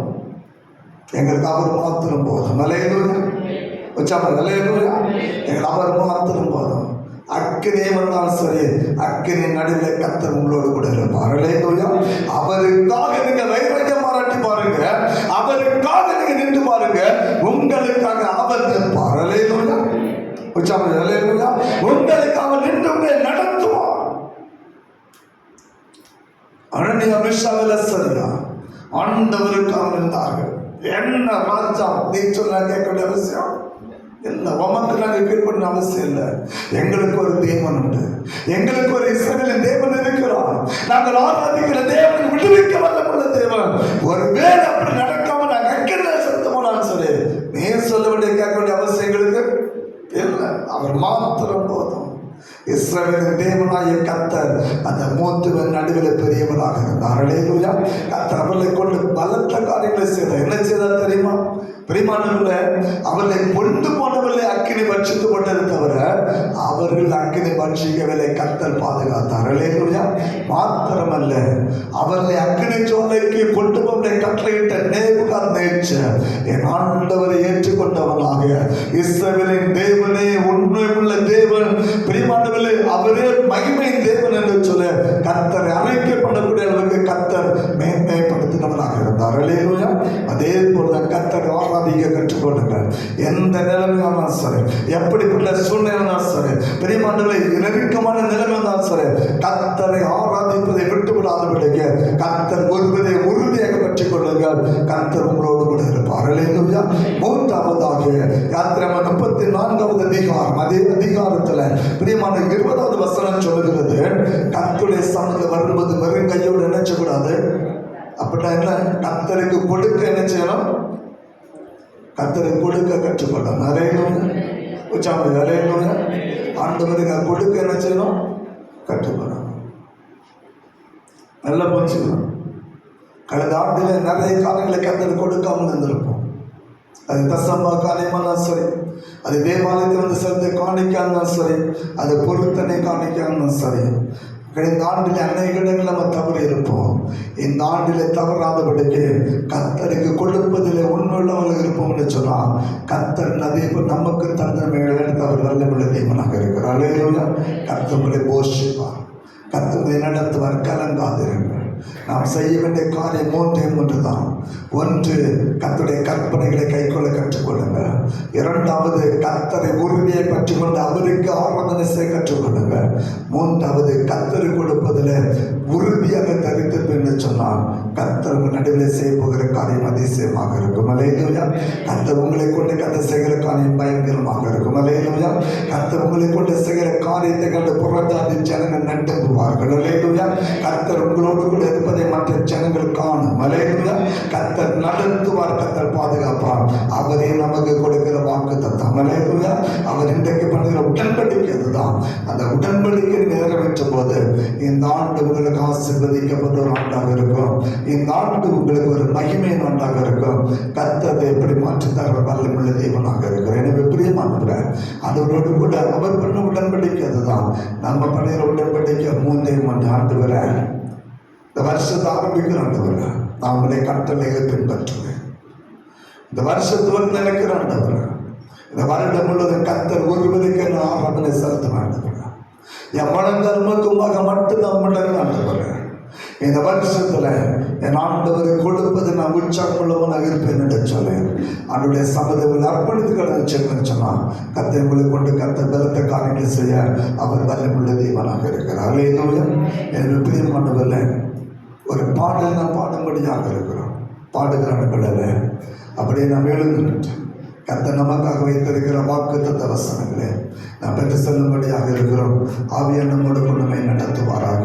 எங்களுக்கு அவர் மாத்திரம் போதும். அல்லேலூயா. அல்லேலூயா. எங்கள் அவர் மாத்திரம் போதும். அக்கினியே வந்தாலும் சரி, அக்கினி நடுவில் கர்த்தர் உங்களோடு கூட இருப்பார். அல்லேலூயா. அவருக்காக நீங்க வைராக்கியம் பாராட்டி பாருங்க, அவருக்காக நீங்க நின்று பாருங்க, உங்களுக்காக அவர் நிற்பார். அல்லேலூயா. அல்லேலூயா. உங்களுக்கு அவர் நின்று உங்களை நடத்துவார். அனனியா மிசாவேல் அசரியா ஆண்டவருக்காக இருந்தார்கள். என்ன ராஜா நீ சொல்ல கேட்க வேண்டிய அவசியம் இல்லை, உமக்கு நாங்கள் கீழ்பண்ண அவசியம் இல்லை. எங்களுக்கு ஒரு தேவன் உண்டு, எங்களுக்கு ஒரு இஸ்ரவேலின் தேவன் இருக்கிறார். நாங்கள் ஆராதிக்கிற தேவன் விடுவிக்க வல்லமுள்ள தேவன். ஒருவேளை அப்படி நடக்காம நாங்கள் அக்கினியில செலுத்தமானாலும் சரி, நீ சொல்ல வேண்டிய கேட்க வேண்டிய அவசியம் எங்களுக்கு இல்லை. அவர் மாத்திரம் போதும். இஸ்ரவேலின் தேவனாகிய கர்த்தர் அந்த மூத்துவன் நடுவில் பெரியவராக இருந்தார். அல்லேலூயா. கர்த்தர் அவர்களை கொண்டு பலத்த காரியங்களை செய்தார். என்ன செய்தார் தெரியுமா? பிரியமானவர்களே, அவர்களை கொண்டு போனவர்களை அக்கினி பட்சித்து கொண்டிருந்தவர அவர்கள் அக்கினி பட்சிக்கவில்லை, கர்த்தர் பாதுகாத்தார். அல்லேலூயா. மாத்திரமல்ல, அவர்களை அக்கினி சோலைக்கு கொண்டு போவதை கட்டளையிட்ட நேபுகாத்நேச்சர் என் ஆண்டவரை ஏற்றுக்கொண்டவனாக இஸ்ரவேலின் தேவனே உண்மையுள்ள தேவன், பிரியமானவர்களே, அவரே மகிமை தேவன் என்று சொல்ல கர்த்தரை அழைக்கப்படக்கூடிய அளவுக்கு கர்த்தர் மேன்மைப்படுத்தினவனாக இருந்தார். அல்லேலூயா. அதே போல கர்த்தர் ஆராதிக்க கற்றுக்கொள்ளுங்கள். எந்த நிலைமையானாலும் சரி, எப்படிப்பட்ட சூழ்நிலையானாலும் சரி, பிரியமானவர்களே, நெருக்கமான நிலைமையானாலும் சரி, கர்த்தரை ஆராதிப்பதை விட்டுவிடாதபடிக்கு கர்த்தர் ஒருவரை உறுதியாக கற்றுக்கொள்ளுங்கள். கர்த்தர் உங்களோடு கூட இருப்பார். அல்லேலூயா. மூன்றாவதாக யாத்திராகமம் 34வது அதிகாரம், அதே அதிகாரத்தில் பிரியமான 20வது வசனம் சொல்லுகிறது, கர்த்தருடைய சமூகத்தில் வரும்போது வெறும் கையோடு நினைச்சக்கூடாது. அப்படின்னா என்ன? கர்த்தருக்கு கொடுக்க என்ன செய்யணும்? கர்த்தருக்கு கொடுக்க கற்றுக்கொள்ளணும். அல்லேலூயா. ஆண்டவருக்கு கொடுக்க என்ன செய்யணும்? கற்றுக்கொள்ளணும். நல்லா புரிஞ்சுக்கணும். கடந்த ஆண்டில் நிறைய காரியங்களை கர்த்தருக்கு கொடுக்காமல் இருந்திருப்போம். அது தசம்பா காரியமானாலும் சரி, அது தேவாலயத்தில் வந்து செலுத்த காணிக்காலும் சரி, அது பொருத்தனை காணிக்காலும் சரி, இந்த ஆண்டில் அநேக இடங்கள் நம்ம தவறு இருப்போம். இந்த ஆண்டிலே தவறாதபடிக்கு கர்த்தருக்கு கொடுப்பதில் உண்மையுள்ளவர்கள் இருப்போம்னு சொன்னால் கர்த்தர் அதே போல் நமக்கு தந்தமைகளை எடுத்து அவர் வல்லமுள்ள தேவனாக இருக்கிறார். அல்லேலூயா. கர்த்தர் உங்களை போஷிப்பார், கர்த்தரை நடத்துவார். கலங்காதிருங்கள். நாம் செய்ய வேண்டிய காரியம் மூன்று தான். ஒன்று, கர்த்தருடைய கற்பனைகளை கைக்கொள்ள கற்றுக்கொள்ளுங்கள். இரண்டாவது, கர்த்தரை உறுதியை பற்றி கொண்டு அவருக்கு ஆராதனை செய்ய கற்றுக்கொள்ளுங்கள். மூன்றாவது, கர்த்தரை கொடுப்பதில் உறுதியாக தரித்திருப்பேன் என்று சொன்னால் கர்த்தர் உங்கள் நடுவில் செய்ய போகிற காரியம் அதிசயமாக இருக்கும். அல்லேலூயா. கர்த்தர் உங்களை கொண்டு கர்த்தர் செய்கிற காரியம் பயங்கரமாக இருக்கும். அல்லேலூயா. கர்த்தர் உங்களை கொண்டு செய்கிற காரியத்தை கண்டு புறஜாதி ஜனங்கள் நட்டுவார்கள். அல்லேலூயா. கர்த்தர் உங்களோடு கூட இருப்பதை மற்ற ஜனங்கள் காணும். அல்லேலூயா. கர்த்தர் நடத்துவார், கர்த்தர் பாதுகாப்பார். அவரே நமக்கு கொடுக்கிற வாக்கு தத்தம். அல்லேலூயா. அவர் இன்றைக்கு பண்ணுகிற உடன்படிக்கை அதுதான். அந்த உடன்படிக்கை நிறைவேற்றும் போது இந்த ஆண்டு உங்களுக்கு ஆசீர்வதிக்கப்பட்ட ஒரு ஆண்டாக இருக்கும். இந்த ஆண்டு உங்களுக்கு ஒரு மகிமையின் ஆண்டாக இருக்கும். கர்த்தரை எப்படி மாற்றித்தார் வல்லமுள்ள தேவனாக இருக்கிறார். எனவே பிரியமானவர்களே, அதோடு கூட அவர் பண்ண உடன்படிக்கை அதுதான். நம்ம பண்ணுகிற உடன்படிக்கை 3 ஆண்டு வரை இந்த வருஷத்தை ஆரம்பிக்கிற ஆண்டவர் நான் உடைய கட்டளைகளை பின்பற்றுவேன். இந்த வருஷத்துவம் நினைக்கிற ஆண்டவர் இந்த வருடம் முழுவதும் கர்த்தர் ஒருவருக்கு நான் ஆராதனை செலுத்த ஆண்டவர். என் மனதர்மத்துமாக மட்டும்தான் முன்னேற ஆண்டவர். இந்த வருஷத்துல என் ஆண்டவரை கொடுப்பது நான் உற்சாகமுள்ளவனாக இருப்பேன் என்று சொன்னேன். அவனுடைய சமதவில் அர்ப்பணித்துக்கள் சொன்னான். கத்தை உங்களை கொண்டு கத்த பலத்த காரியங்களை செய்ய அவர் வல்லமுள்ள தேவனாக இருக்கிறார். அல்லேலூயா. எனக்கு பிரியமானவர்களே, ஒரு பாடல் நான் பாடும்படியாக இருக்கிறோம். பாடுகிறார்கள் அப்படியே நாம் எழுந்து கத்த நமக்காக வைத்திருக்கிற வாக்குத்தத்த வசனங்களே நாம் பெற்று செல்லும்படியாக இருக்கிறோம். ஆவியானவரோடு நம்மை நடத்துவாராக.